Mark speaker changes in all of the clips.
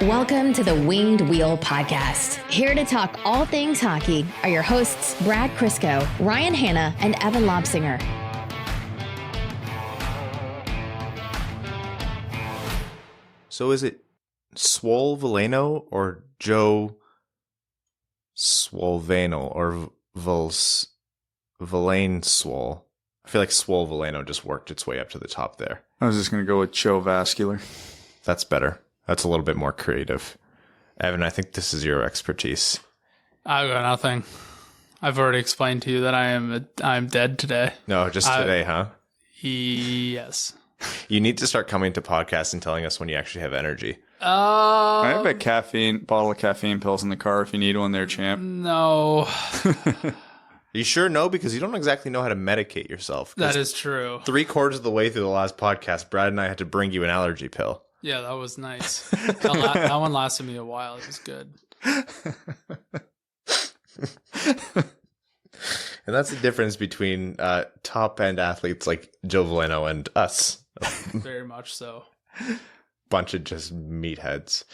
Speaker 1: Welcome to the Winged Wheel Podcast. Here to talk all things hockey are your hosts, Brad Crisco, Ryan Hanna, and Evan Lobsinger.
Speaker 2: So is it Joe Veleno or Joe Veleno or Velane Swole? I feel like Swole Veleno just worked its way up to the top there.
Speaker 3: I was just going to go with Joe Vascular.
Speaker 2: That's better. That's a little bit more creative. Evan, I think this is your expertise.
Speaker 4: I've got nothing. I've already explained to you that I'm dead today.
Speaker 2: No, just today, huh?
Speaker 4: Yes.
Speaker 2: You need to start coming to podcasts and telling us when you actually have energy.
Speaker 3: I have a bottle of caffeine pills in the car if you need one there, champ.
Speaker 4: No.
Speaker 2: Are you sure? No, because you don't exactly know how to medicate yourself.
Speaker 4: That is true.
Speaker 2: 3/4 of the way through the last podcast, Brad and I had to bring you an allergy pill.
Speaker 4: Yeah, that was nice. That one lasted me a while. It was good.
Speaker 2: And that's the difference between top-end athletes like Joe Veleno and us.
Speaker 4: Very much so.
Speaker 2: Bunch of just meatheads.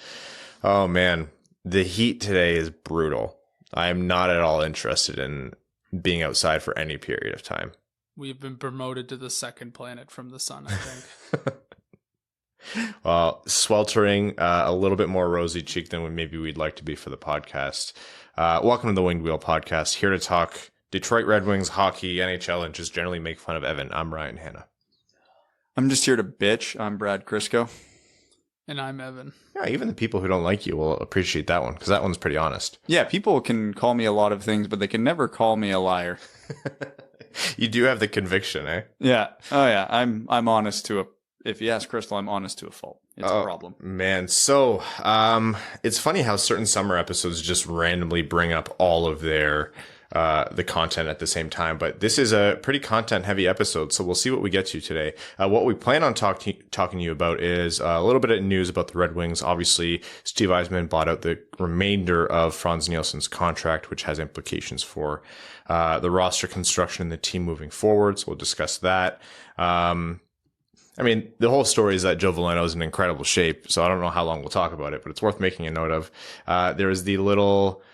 Speaker 2: Oh, man. The heat today is brutal. I am not at all interested in being outside for any period of time.
Speaker 4: We've been promoted to the second planet from the sun, I think.
Speaker 2: Well, sweltering, a little bit more rosy cheek than maybe we'd like to be for the podcast. Welcome to the Winged Wheel Podcast. Here to talk Detroit Red Wings, hockey, NHL, and just generally make fun of Evan. I'm Ryan Hanna.
Speaker 3: I'm just here to bitch. I'm Brad Crisco.
Speaker 4: And I'm Evan.
Speaker 2: Yeah, even the people who don't like you will appreciate that one, because that one's pretty honest.
Speaker 3: Yeah, people can call me a lot of things, but they can never call me a liar.
Speaker 2: You do have the conviction, eh?
Speaker 3: Yeah. Oh, yeah. I'm honest to if you ask Crystal, I'm honest to a fault. It's a problem.
Speaker 2: Man, so it's funny how certain summer episodes just randomly bring up all of their the content at the same time, but this is a pretty content heavy episode, so we'll see what we get to today. What we plan on talking to you about is a little bit of news about the Red Wings. Obviously, Steve Yzerman bought out the remainder of Frans Nielsen's contract, which has implications for the roster construction and the team moving forward, so we'll discuss that. I mean, the whole story is that Joe Veleno is in incredible shape, so I don't know how long we'll talk about it, but it's worth making a note of. There is the little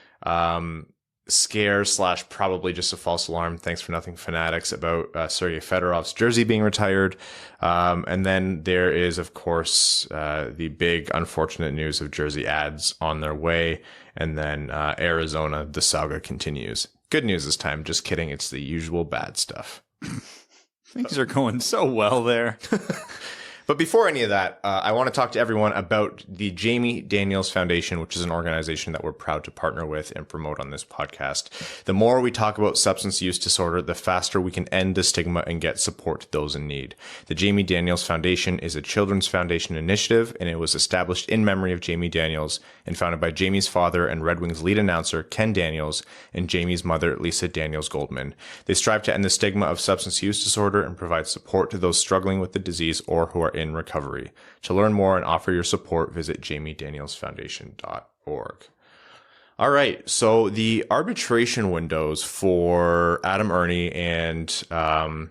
Speaker 2: scare / probably just a false alarm, thanks for nothing Fanatics, about Sergei Fedorov's jersey being retired. And then there is, of course, the big unfortunate news of jersey ads on their way. And then Arizona, the saga continues. Good news this time. Just kidding. It's the usual bad stuff.
Speaker 3: Things are going so well there.
Speaker 2: But before any of that, I want to talk to everyone about the Jamie Daniels Foundation, which is an organization that we're proud to partner with and promote on this podcast. The more we talk about substance use disorder, the faster we can end the stigma and get support to those in need. The Jamie Daniels Foundation is a children's foundation initiative, and it was established in memory of Jamie Daniels and founded by Jamie's father and Red Wings lead announcer Ken Daniels and Jamie's mother Lisa Daniels Goldman. They strive to end the stigma of substance use disorder and provide support to those struggling with the disease or who are in recovery. To learn more and offer your support, visit jamiedanielsfoundation.org. All right, so the arbitration windows for Adam Erne and Jacob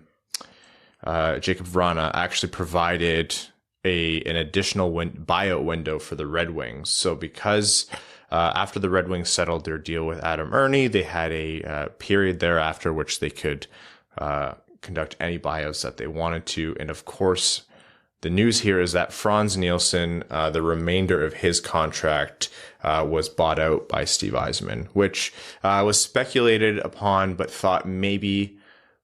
Speaker 2: Vrana actually provided an additional buyout window for the Red Wings. So because after the Red Wings settled their deal with Adam Erne, they had a period thereafter which they could conduct any buyouts that they wanted to. And of course, the news here is that Frans Nielsen, the remainder of his contract, was bought out by Steve Yzerman, which was speculated upon but thought maybe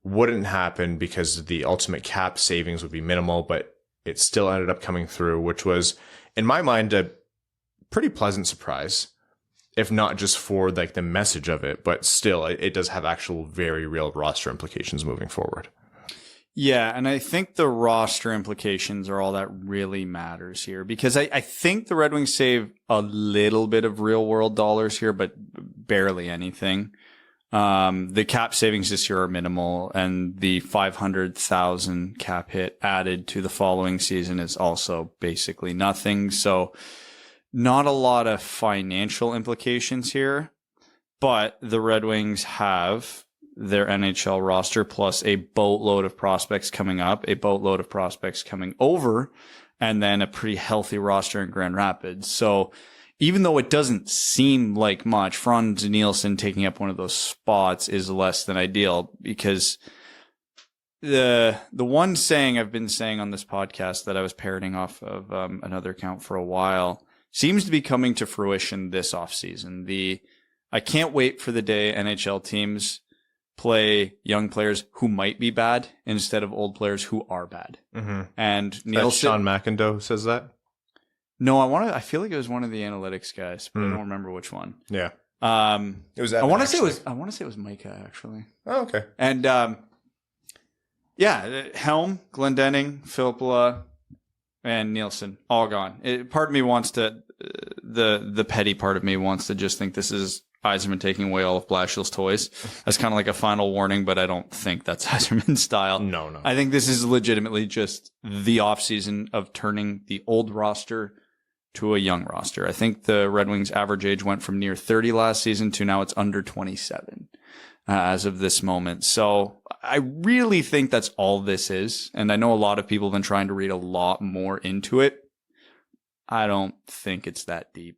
Speaker 2: wouldn't happen because the ultimate cap savings would be minimal, but it still ended up coming through, which was, in my mind, a pretty pleasant surprise, if not just for like the message of it, but still it does have actual very real roster implications moving forward.
Speaker 3: Yeah, and I think the roster implications are all that really matters here, because I think the Red Wings save a little bit of real world dollars here, but barely anything. The cap savings this year are minimal, and the 500,000 cap hit added to the following season is also basically nothing. So not a lot of financial implications here, but the Red Wings have their NHL roster plus a boatload of prospects coming up, a boatload of prospects coming over, and then a pretty healthy roster in Grand Rapids. So even though it doesn't seem like much, Frans Nielsen taking up one of those spots is less than ideal, because the one saying I've been saying on this podcast that I was parroting off of another account for a while seems to be coming to fruition this offseason. I can't wait for the day NHL teams play young players who might be bad instead of old players who are bad. Mm-hmm. And Nielsen,
Speaker 2: Sean McIndoe who says that?
Speaker 3: No, I feel like it was one of the analytics guys, but I don't remember which one.
Speaker 2: Yeah.
Speaker 3: It was Evan, I want to say it was Micah, actually.
Speaker 2: Oh, okay.
Speaker 3: And Helm, Glendening, Filppula, and Nielsen all gone. Part of me wants to the petty part of me wants to just think this is Yzerman taking away all of Blashill's toys. That's kind of like a final warning, but I don't think that's Yzerman's style.
Speaker 2: No.
Speaker 3: I think this is legitimately just the offseason of turning the old roster to a young roster. I think the Red Wings average age went from near 30 last season to now it's under 27 as of this moment. So I really think that's all this is. And I know a lot of people have been trying to read a lot more into it. I don't think it's that deep.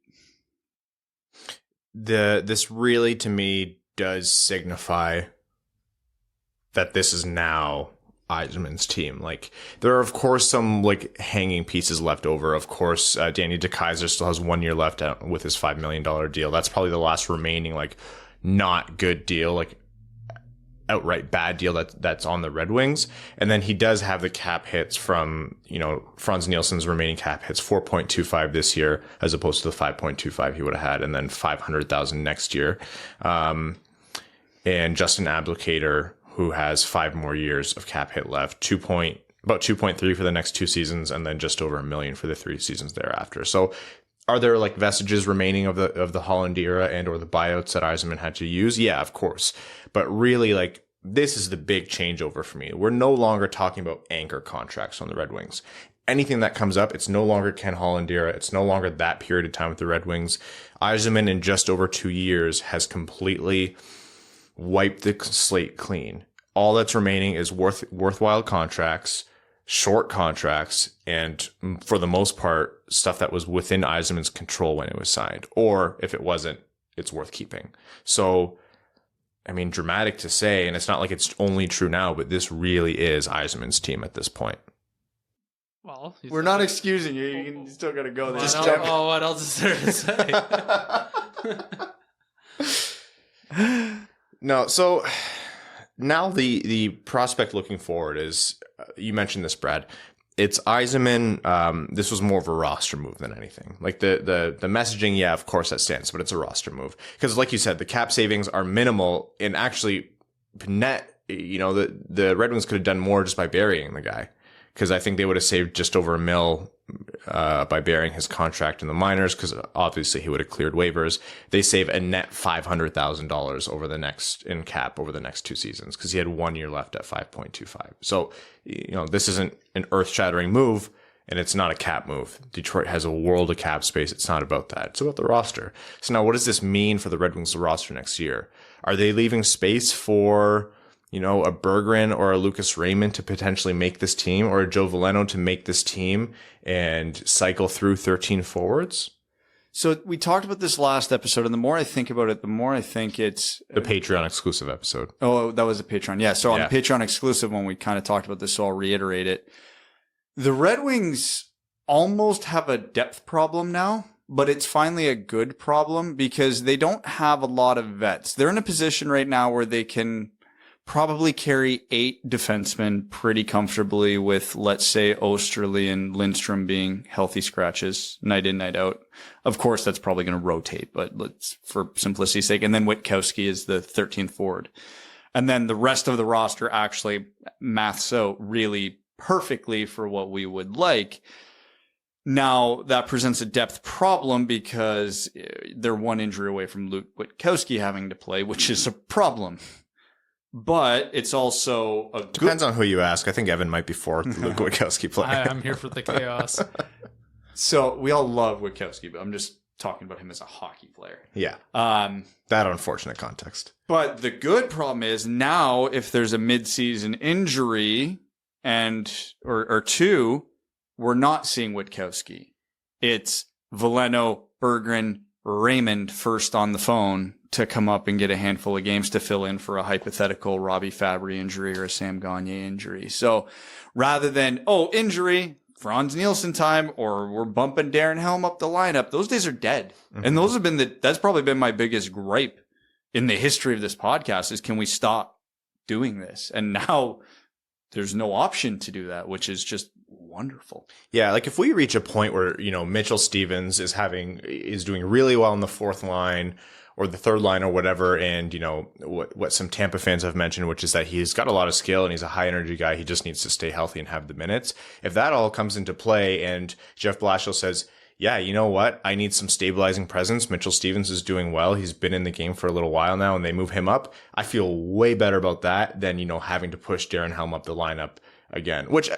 Speaker 2: This really, to me, does signify that this is now Yzerman's team. Like, there are, of course, some like hanging pieces left over. Of course, Danny DeKeyser still has 1 year left out with his $5 million deal. That's probably the last remaining like not good deal, like outright bad deal that's on the Red Wings. And then he does have the cap hits from, Frans Nielsen's remaining cap hits, 4.25 this year as opposed to the 5.25 he would have had, and then 500,000 next year. And Justin Abdelkader, who has 5 more years of cap hit left, about 2.3 for the next 2 seasons, and then just over $1 million for the 3 seasons thereafter. So are there like vestiges remaining of the Holland era and or the buyouts that Yzerman had to use? Yeah, of course. But really, like, this is the big changeover for me. We're no longer talking about anchor contracts on the Red Wings. Anything that comes up, it's no longer Ken Holland era. It's no longer that period of time with the Red Wings. Yzerman, in just over 2 years, has completely wiped the slate clean. All that's remaining is worthwhile contracts, short contracts, and for the most part, stuff that was within Yzerman's control when it was signed. Or if it wasn't, it's worth keeping. So, I mean, dramatic to say, and it's not like it's only true now, but this really is Yzerman's team at this point.
Speaker 4: Well,
Speaker 3: we're not excusing you. You still got to go there.
Speaker 4: What else is there to
Speaker 2: say? No, so now the prospect looking forward is, you mentioned this, Brad. It's Yzerman. This was more of a roster move than anything. Like the messaging, yeah, of course that stands, but it's a roster move because, like you said, the cap savings are minimal, and actually, net. The Red Wings could have done more just by burying the guy, because I think they would have saved just over $1 million by burying his contract in the minors, because obviously he would have cleared waivers. They save a net $500,000 over the next 2 seasons, because he had 1 year left at 5.25. So, this isn't an earth-shattering move, and it's not a cap move. Detroit has a world of cap space. It's not about that. It's about the roster. So now, what does this mean for the Red Wings roster next year? Are they leaving space for a Berggren or a Lucas Raymond to potentially make this team, or a Joe Veleno to make this team and cycle through 13 forwards?
Speaker 3: So we talked about this last episode, and the more I think about it, the more I think it's
Speaker 2: the Patreon exclusive episode.
Speaker 3: Oh, that was a Patreon. Yeah. So on the Patreon exclusive one, we kind of talked about this, so I'll reiterate it. The Red Wings almost have a depth problem now, but it's finally a good problem because they don't have a lot of vets. They're in a position right now where they can probably carry 8 defensemen pretty comfortably, with, let's say, Osterley and Lindstrom being healthy scratches night in, night out. Of course, that's probably going to rotate, but let's, for simplicity's sake. And then Witkowski is the 13th forward. And then the rest of the roster actually maths out really perfectly for what we would like. Now, that presents a depth problem because they're 1 injury away from Luke Witkowski having to play, which is a problem. But it's also
Speaker 2: depends on who you ask. I think Evan might be for Luke Witkowski playing.
Speaker 4: I'm here for the chaos.
Speaker 3: So we all love Witkowski, but I'm just talking about him as a hockey player.
Speaker 2: Yeah. That unfortunate context.
Speaker 3: But the good problem is now, if there's a mid-season injury or two, we're not seeing Witkowski. It's Veleno, Berggren, Raymond first on the phone to come up and get a handful of games to fill in for a hypothetical Robbie Fabry injury or a Sam Gagner injury. So rather than, injury, Frans Nielsen time, or we're bumping Darren Helm up the lineup, those days are dead. Mm-hmm. And those have been that's probably been my biggest gripe in the history of this podcast is, can we stop doing this? And now there's no option to do that, which is just wonderful.
Speaker 2: Yeah, like if we reach a point where, Mitchell Stevens is doing really well in the fourth line or the third line or whatever, and what some Tampa fans have mentioned, which is that he's got a lot of skill and he's a high energy guy, he just needs to stay healthy and have the minutes. If that all comes into play and Jeff Blashill says, yeah, you know what? I need some stabilizing presence. Mitchell Stevens is doing well. He's been in the game for a little while now, and they move him up. I feel way better about that than, having to push Darren Helm up the lineup again, which,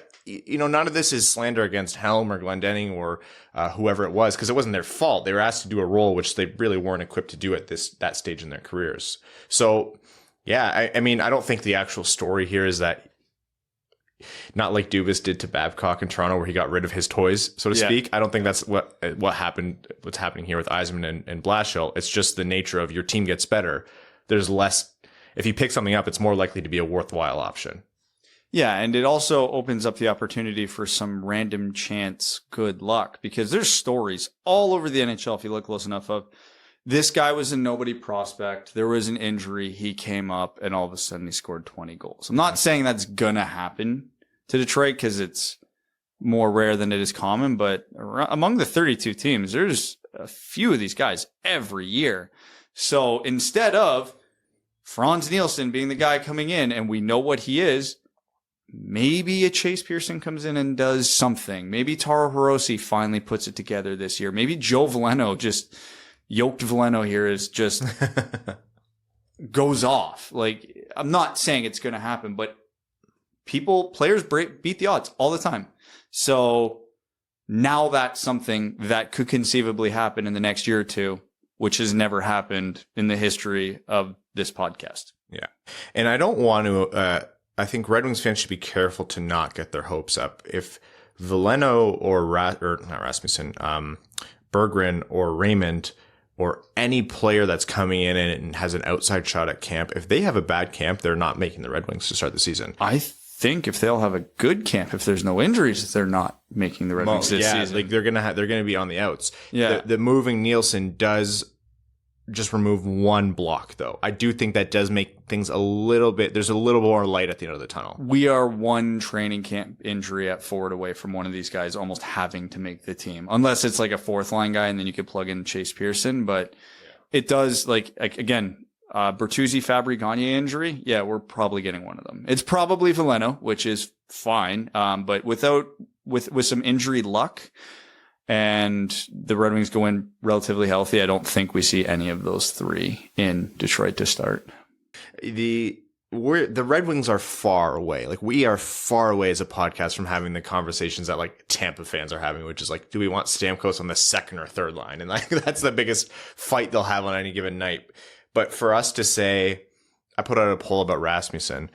Speaker 2: none of this is slander against Helm or Glendening or whoever it was, because it wasn't their fault. They were asked to do a role which they really weren't equipped to do at that stage in their careers. So, yeah, I mean, I don't think the actual story here is that, not like Dubas did to Babcock in Toronto, where he got rid of his toys, so to speak. I don't think that's what happened. What's happening here with Yzerman and Blashill? It's just the nature of your team gets better. There's less. If you pick something up, it's more likely to be a worthwhile option.
Speaker 3: Yeah, and it also opens up the opportunity for some random chance good luck, because there's stories all over the NHL, if you look close enough, of this guy was a nobody prospect. There was an injury. He came up, and all of a sudden he scored 20 goals. I'm not saying that's going to happen to Detroit because it's more rare than it is common, but among the 32 teams, there's a few of these guys every year. So instead of Frans Nielsen being the guy coming in, and we know what he is, maybe a Chase Pearson comes in and does something. Maybe Taro Hirose finally puts it together this year. Maybe Joe Veleno, just yoked Veleno here, is just goes off. Like, I'm not saying it's going to happen, but players beat the odds all the time. So now that's something that could conceivably happen in the next year or two, which has never happened in the history of this podcast.
Speaker 2: Yeah. And I don't want to, I think Red Wings fans should be careful to not get their hopes up. If Veleno or not Rasmussen, Berggren or Raymond or any player that's coming in and has an outside shot at camp, if they have a bad camp, they're not making the Red Wings to start the season.
Speaker 3: I think if they'll have a good camp, if there's no injuries, they're not making the Red Wings this season.
Speaker 2: Like they're gonna be on the outs.
Speaker 3: Yeah,
Speaker 2: the moving Nielsen does just remove one block, though. I do think that does make things there's a little more light at the end of the tunnel.
Speaker 3: We are one training camp injury at forward away from one of these guys almost having to make the team, unless it's like a fourth line guy and then you could plug in Chase Pearson. But it does, like again, Bertuzzi, Fabry, Gagner injury. Yeah, we're probably getting one of them. It's probably Veleno, which is fine. But with some injury luck, and the Red Wings go in relatively healthy, I don't think we see any of those three in Detroit to start.
Speaker 2: The Red Wings are far away. Like, we are far away as a podcast from having the conversations that like Tampa fans are having, which is like, do we want Stamkos on the second or third line? And like, that's the biggest fight they'll have on any given night. But for us to say, I put out a poll about Rasmussen,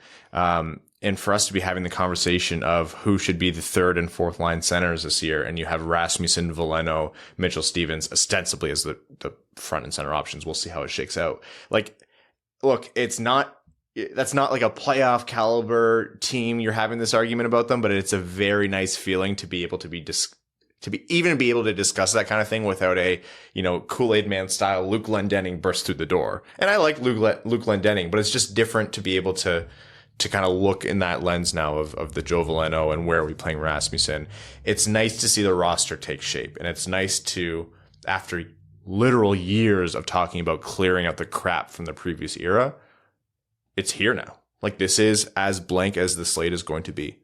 Speaker 2: and for us to be having the conversation of who should be the third and fourth line centers this year, and you have Rasmussen, Veleno, Mitchell Stevens ostensibly as the front and center options. We'll see how it shakes out. Like, look, that's not like a playoff caliber team. You're having this argument about them, but it's a very nice feeling to be able to be able to discuss that kind of thing without a, Kool-Aid Man style Luke Glendening burst through the door. And I like Luke Glendening, but it's just different to be able to kind of look in that lens now of the Joe Veleno and where are we playing Rasmussen. It's nice to see the roster take shape, and it's nice to, after literal years of talking about clearing out the crap from the previous era, it's here now. Like, this is as blank as the slate is going to be.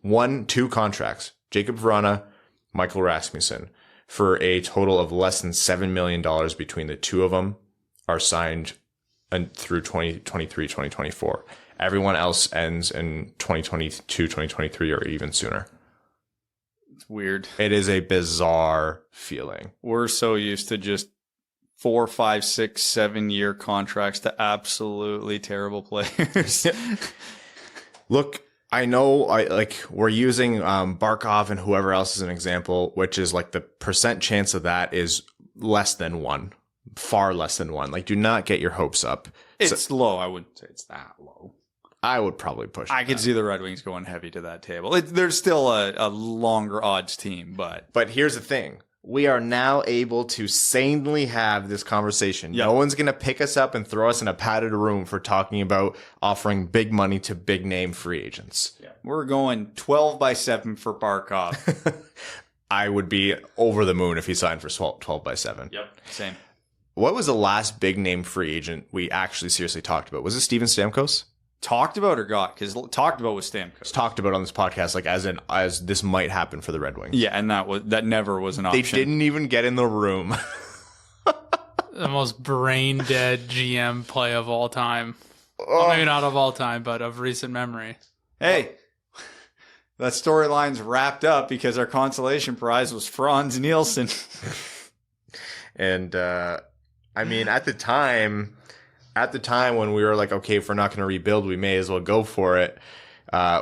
Speaker 2: 2 contracts, Jacob Vrana, Michael Rasmussen, for a total of less than $7 million between the two of them, are signed and through 2023, 2024. Everyone else ends in 2022, 2023, or even sooner.
Speaker 3: It's weird.
Speaker 2: It is a bizarre feeling.
Speaker 3: We're so used to just 4, 5, 6, 7-year contracts to absolutely terrible players.
Speaker 2: Look, I know we're using Barkov and whoever else as an example, which is like the percent chance of that is less than 1, far less than 1. Like, do not get your hopes up.
Speaker 3: It's low. I wouldn't say it's that low.
Speaker 2: I would probably push it.
Speaker 3: I could see the Red Wings going heavy to that table. There's still a longer odds team, but
Speaker 2: here's the thing. We are now able to sanely have this conversation.
Speaker 3: Yep.
Speaker 2: No one's going to pick us up and throw us in a padded room for talking about offering big money to big name free agents.
Speaker 3: yeah. We're going 12/7 for Barkov.
Speaker 2: I would be over the moon if he signed for 12/7.
Speaker 3: Yep, same.
Speaker 2: What was the last big name free agent we actually seriously talked about? Was it Steven Stamkos?
Speaker 3: Talked about or got? Because talked about was Stamkos.
Speaker 2: It's talked about on this podcast, like as this might happen for the Red Wings.
Speaker 3: Yeah, and that never was an option.
Speaker 2: They didn't even get in the room.
Speaker 4: The most brain dead GM play of all time. Well, maybe not of all time, but of recent memory.
Speaker 3: Hey, that storyline's wrapped up because our consolation prize was Frans Nielsen.
Speaker 2: And I mean, at the time when we were like, okay, if we're not going to rebuild, we may as well go for it.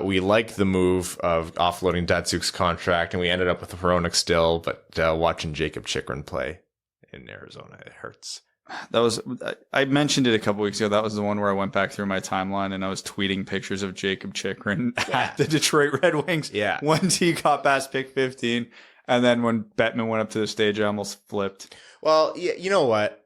Speaker 2: We liked the move of offloading Datsuk's contract, and we ended up with Hronek still. But watching Jacob Chychrun play in Arizona, it hurts.
Speaker 3: I mentioned it a couple weeks ago. That was the one where I went back through my timeline and I was tweeting pictures of Jacob Chychrun at the Detroit Red Wings.
Speaker 2: Yeah.
Speaker 3: Once he got past pick 15. And then when Bettman went up to the stage, I almost flipped.
Speaker 2: Well, yeah, you know what?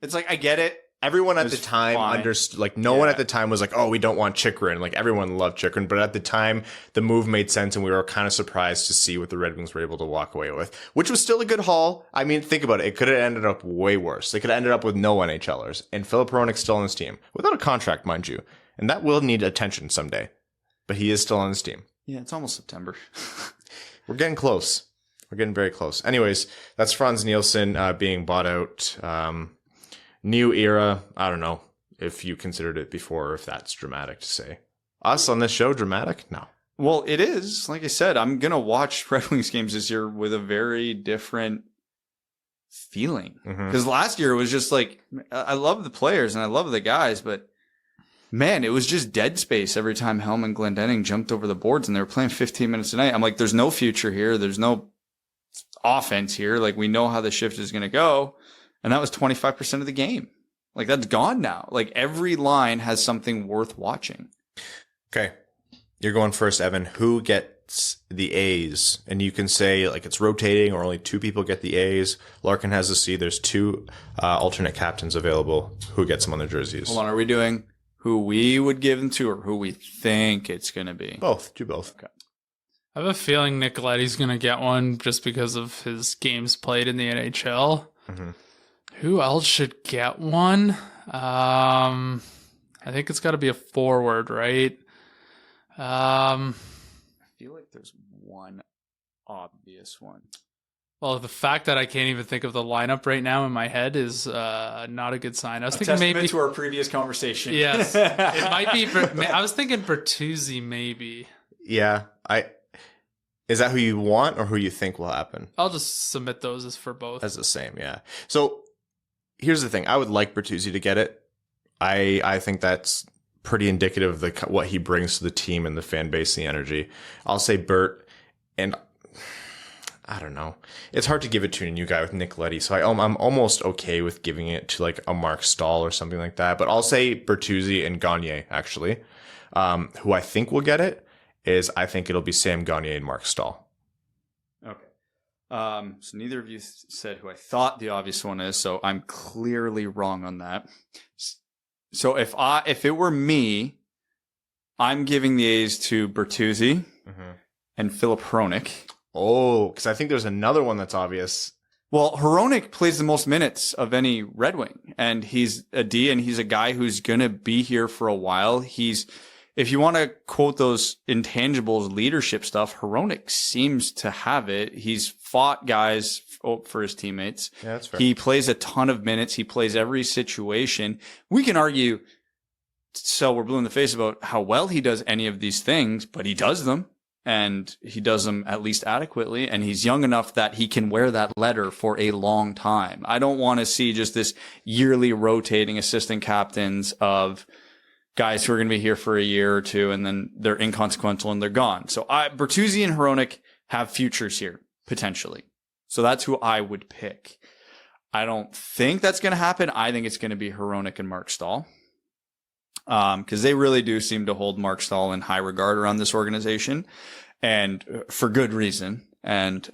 Speaker 3: It's like, I get it.
Speaker 2: Everyone at the time understood, like, no one at the time was like, oh, we don't want Chychrun. Like, everyone loved Chychrun. But at the time, the move made sense, and we were kind of surprised to see what the Red Wings were able to walk away with, which was still a good haul. I mean, think about it. It could have ended up way worse. They could have ended up with no NHLers, and Filip Hronek still on his team, without a contract, mind you. And that will need attention someday. But he is still on his team.
Speaker 3: Yeah, it's almost September.
Speaker 2: We're getting close. We're getting very close. Anyways, that's Frans Nielsen being bought out. New era. I don't know if you considered it before or if that's dramatic to say. Us on this show, dramatic? No.
Speaker 3: Well, it is. Like I said, I'm going to watch Red Wings games this year with a very different feeling. Because last year it was just like, I love the players and I love the guys, but man, it was just dead space every time Helm and Glendening jumped over the boards and they were playing 15 minutes a night. I'm like, there's no future here. There's no offense here. Like, we know how the shift is going to go. And that was 25% of the game. Like, that's gone now. Like, every line has something worth watching.
Speaker 2: Okay. You're going first, Evan. Who gets the A's? And you can say, like, it's rotating or only 2 people get the A's. Larkin has a C. There's 2 alternate captains available. Who gets them on their jerseys?
Speaker 3: Hold on. Are we doing who we would give them to or who we think it's going to be?
Speaker 2: Both. Do both.
Speaker 3: Okay.
Speaker 4: I have a feeling Nicoletti's going to get one just because of his games played in the NHL.
Speaker 2: Mm-hmm.
Speaker 4: Who else should get one? I think it's got to be a forward, right?
Speaker 3: I feel like there's one obvious one.
Speaker 4: Well, the fact that I can't even think of the lineup right now in my head is not a good sign. I was thinking maybe
Speaker 3: to our previous conversation.
Speaker 4: Yes, it might be. I was thinking Bertuzzi, maybe.
Speaker 2: Yeah, is that who you want or who you think will happen?
Speaker 4: I'll just submit those as for both.
Speaker 2: As the same, yeah. So here's the thing. I would like Bertuzzi to get it. I think that's pretty indicative of what he brings to the team and the fan base, the energy. I'll say Bert, and I don't know. It's hard to give it to a new guy with Nicoletti, so I'm almost okay with giving it to like a Mark Stahl or something like that. But I'll say Bertuzzi and Gagne, actually. Who I think will get it is I think it'll be Sam Gagne and Mark Stahl.
Speaker 3: Okay. So neither of you said who I thought the obvious one is, so I'm clearly wrong on that. So if it were me, I'm giving the A's to Bertuzzi and Filip Hronek.
Speaker 2: Oh, because I think there's another one that's obvious.
Speaker 3: Well, Hronek plays the most minutes of any Red Wing, and he's a D, and he's a guy who's going to be here for a while. If you want to quote those intangibles leadership stuff, Hronek seems to have it. He's fought guys for his teammates.
Speaker 2: Yeah, that's fair.
Speaker 3: He plays a ton of minutes. He plays every situation. We can argue, so we're blue in the face about how well he does any of these things, but he does them. And he does them at least adequately. And he's young enough that he can wear that letter for a long time. I don't want to see just this yearly rotating assistant captains of guys who are going to be here for a year or two, and then they're inconsequential and they're gone. So Bertuzzi and Hronek have futures here, potentially. So that's who I would pick. I don't think that's going to happen. I think it's going to be Hronek and Mark Stahl. Because they really do seem to hold Mark Stahl in high regard around this organization, and for good reason. And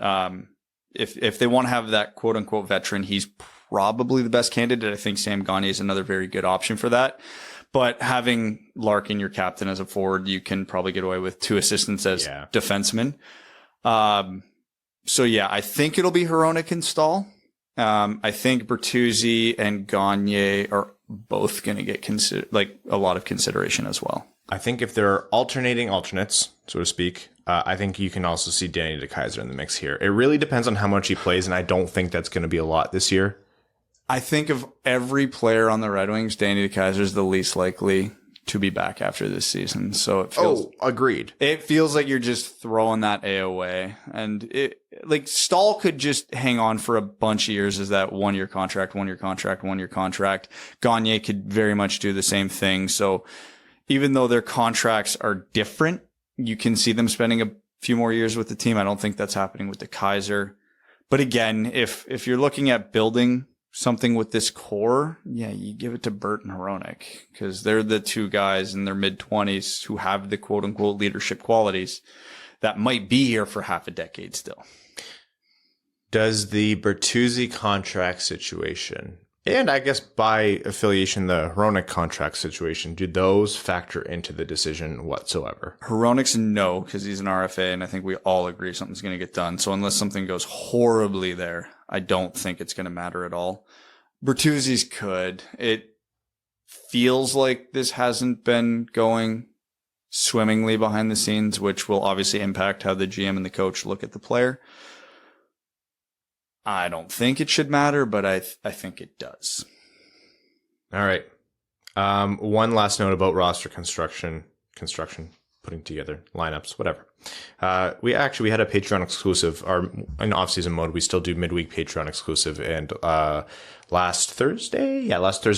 Speaker 3: if they want to have that quote unquote veteran, he's probably the best candidate. I think Sam Gagner is another very good option for that. But having Larkin, your captain, as a forward, you can probably get away with 2 assistants as defensemen. So yeah, I think it'll be Hronek and Stahl. I think Bertuzzi and Gagner are both going to get a lot of consideration as well.
Speaker 2: I think if they're alternating alternates, so to speak, I think you can also see Danny DeKeyser in the mix here. It really depends on how much he plays, and I don't think that's going to be a lot this year.
Speaker 3: I think of every player on the Red Wings, Danny DeKeyser is the least likely to be back after this season. So it feels
Speaker 2: agreed.
Speaker 3: It feels like you're just throwing that A away. And Stahl could just hang on for a bunch of years as that 1-year contract. Gagner could very much do the same thing. So even though their contracts are different, you can see them spending a few more years with the team. I don't think that's happening with DeKeyser. But again, if you're looking at building something with this core, yeah, you give it to Bert and Hronek, because they're the 2 guys in their mid-20s who have the quote-unquote leadership qualities that might be here for half a decade still.
Speaker 2: Does the Bertuzzi contract situation, and I guess by affiliation the Hronek contract situation, do those factor into the decision whatsoever?
Speaker 3: Hronek's no, because he's an RFA, and I think we all agree something's going to get done. So unless something goes horribly there, I don't think it's going to matter at all. Bertuzzi's could. It feels like this hasn't been going swimmingly behind the scenes, which will obviously impact how the GM and the coach look at the player. I don't think it should matter, but I think it does.
Speaker 2: All right. One last note about roster construction, putting together lineups, whatever. We had a Patreon exclusive, in off-season mode. We still do midweek Patreon exclusive. And last Thursday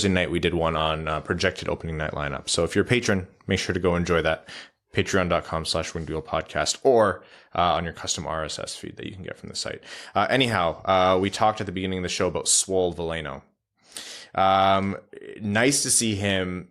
Speaker 2: night, we did one on projected opening night lineup. So if you're a patron, make sure to go enjoy that. Patreon.com/WingedWheel or on your custom RSS feed that you can get from the site. Anyhow, we talked at the beginning of the show about Swole Veleno. Nice to see him.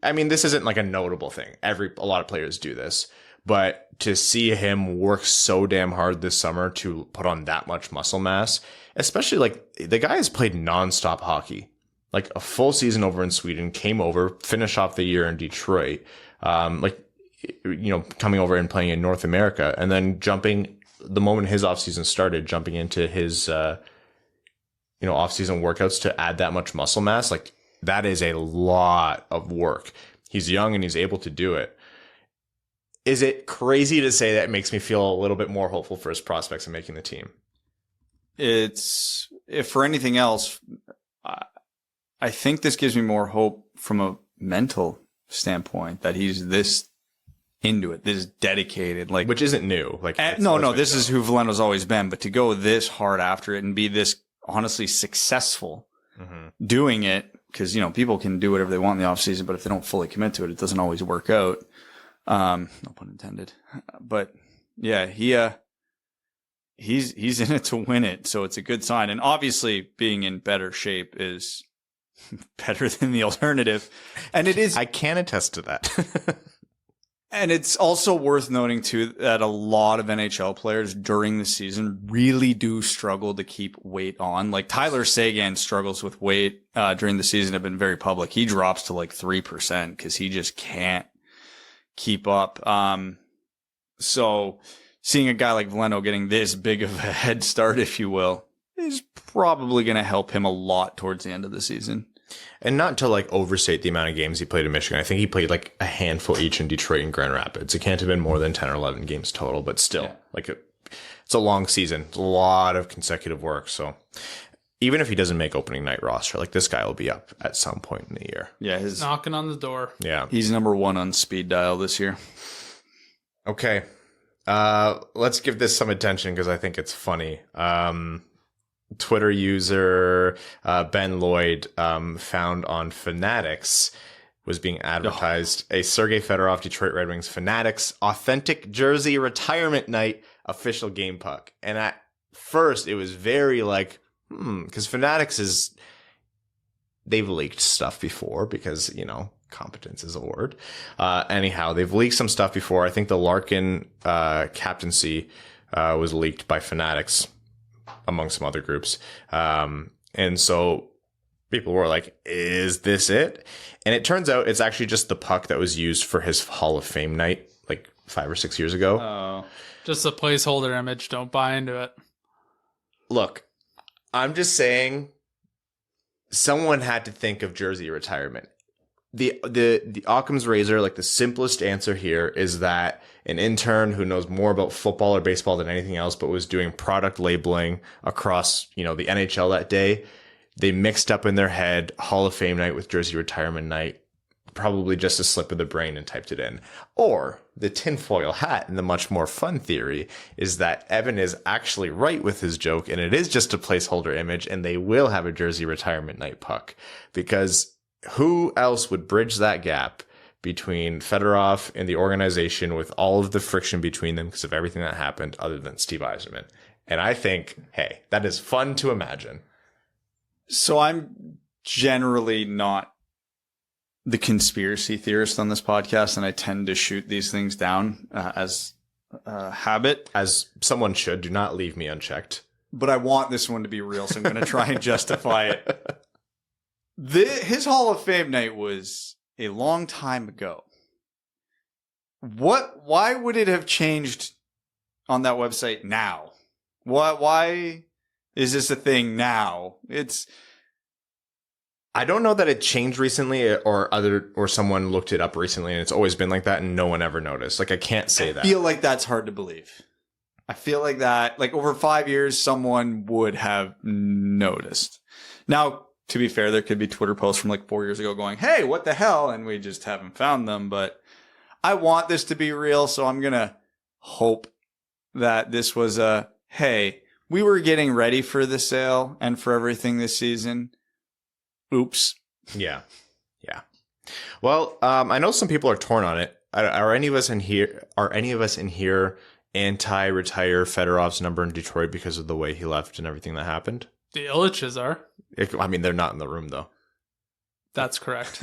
Speaker 2: I mean, this isn't like a notable thing. A lot of players do this, but to see him work so damn hard this summer to put on that much muscle mass, especially like the guy has played nonstop hockey, like a full season over in Sweden, came over, finished off the year in Detroit, coming over and playing in North America, and then jumping the moment his offseason started, jumping into his, offseason workouts to add that much muscle mass. Like, that is a lot of work. He's young and he's able to do it. Is it crazy to say that it makes me feel a little bit more hopeful for his prospects in making the team?
Speaker 3: It's, if for anything else, I think this gives me more hope from a mental standpoint that he's this into it, this dedicated, like, which isn't new. Like, this is who Veleno's always been, but to go this hard after it and be this honestly successful doing it, because, people can do whatever they want in the off season, but if they don't fully commit to it, it doesn't always work out. No pun intended. But yeah, he's in it to win it. So it's a good sign. And obviously being in better shape is better than the alternative. And it is.
Speaker 2: I can attest to that.
Speaker 3: And it's also worth noting, too, that a lot of NHL players during the season really do struggle to keep weight on. Like Tyler Seguin struggles with weight during the season, have been very public. He drops to like 3% because he just can't keep up. So seeing a guy like Veleno getting this big of a head start, if you will, is probably going to help him a lot towards the end of the season.
Speaker 2: And not to like overstate the amount of games he played in Michigan. I think he played like a handful each in Detroit and Grand Rapids. It can't have been more than 10 or 11 games total, but still, it's a long season. It's a lot of consecutive work. So even if he doesn't make opening night roster, like this guy will be up at some point in the year.
Speaker 3: Yeah.
Speaker 4: Knocking on the door.
Speaker 2: Yeah.
Speaker 3: He's number 1 on speed dial this year.
Speaker 2: Okay. Let's give this some attention because I think it's funny. Twitter user Ben Lloyd found on Fanatics was being advertised. A Sergei Fedorov Detroit Red Wings Fanatics authentic jersey retirement night official game puck. And at first it was very like, because Fanatics they've leaked stuff before because, competence is a word. Anyhow, they've leaked some stuff before. I think the Larkin captaincy was leaked by Fanatics among some other groups. And so people were like, is this it? And it turns out it's actually just the puck that was used for his Hall of Fame night, like 5 or 6 years ago.
Speaker 4: Oh, just a placeholder image. Don't buy into it.
Speaker 2: Look, I'm just saying someone had to think of jersey retirement. The Occam's razor, like the simplest answer here is that an intern who knows more about football or baseball than anything else, but was doing product labeling across, the NHL that day, they mixed up in their head Hall of Fame night with jersey retirement night, probably just a slip of the brain, and typed it in. Or the tinfoil hat and the much more fun theory is that Evan is actually right with his joke and it is just a placeholder image and they will have a jersey retirement night puck, because who else would bridge that gap between Fedorov and the organization with all of the friction between them because of everything that happened other than Steve Yzerman? And I think, hey, that is fun to imagine.
Speaker 3: So I'm generally not the conspiracy theorist on this podcast, and I tend to shoot these things down as a habit.
Speaker 2: As someone should. Do not leave me unchecked.
Speaker 3: But I want this one to be real, so I'm going to try and justify it. His Hall of Fame night was a long time ago. Why would it have changed on that website now? Why is this a thing now?
Speaker 2: I don't know that it changed recently or someone looked it up recently and it's always been like that and no one ever noticed. Like, I can't say that.
Speaker 3: I feel like that's hard to believe. I feel like that, like over 5 years, someone would have noticed. Now, to be fair, there could be Twitter posts from like 4 years ago going, hey, what the hell? And we just haven't found them. But I want this to be real. So I'm going to hope that this was hey, we were getting ready for the sale and for everything this season. Oops.
Speaker 2: Yeah. Well, I know some people are torn on it. Are any of us in here anti-retire Fedorov's number in Detroit because of the way he left and everything that happened?
Speaker 4: The Illiches are.
Speaker 2: They're not in the room though.
Speaker 4: That's correct.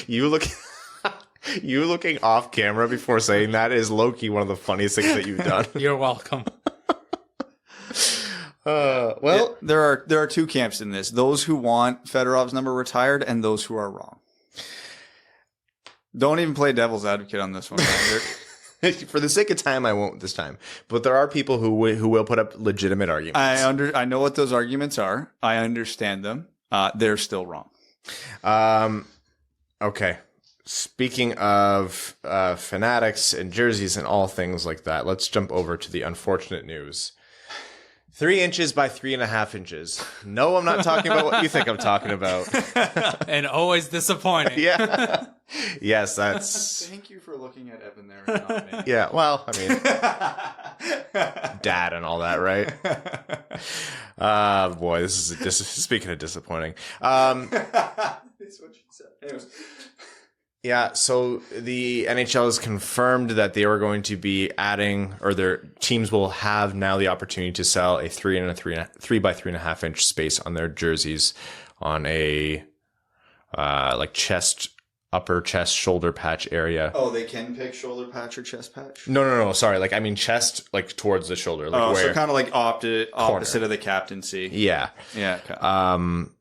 Speaker 2: You looking off camera before saying that is low-key one of the funniest things that you've done.
Speaker 4: You're welcome.
Speaker 3: There are two camps in this: those who want Fedorov's number retired and those who are wrong. Don't even play devil's advocate on this one.
Speaker 2: For the sake of time, I won't this time. But there are people who will put up legitimate arguments.
Speaker 3: I know what those arguments are. I understand them. They're still wrong.
Speaker 2: Okay. Speaking of Fanatics and jerseys and all things like that, let's jump over to the unfortunate news. 3 inches by 3.5 inches. No, I'm not talking about what you think I'm talking about.
Speaker 4: And always disappointing.
Speaker 2: Yeah. Yes, that's...
Speaker 3: Thank you for looking at Evan there and not me.
Speaker 2: Yeah, well, I mean... Dad and all that, right? Boy, this is speaking of disappointing.
Speaker 3: That's what she said. Anyways.
Speaker 2: Yeah, so the NHL has confirmed that they are going to be adding, or their teams will have now the opportunity to sell a 3 by 3.5 inch space on their jerseys on a like upper chest, shoulder patch area.
Speaker 3: Oh, they can pick shoulder patch or chest patch?
Speaker 2: No. Sorry, like I mean chest, like towards the shoulder. Like
Speaker 3: so kind of like opposite of the captaincy.
Speaker 2: Yeah.
Speaker 3: Yeah. Okay.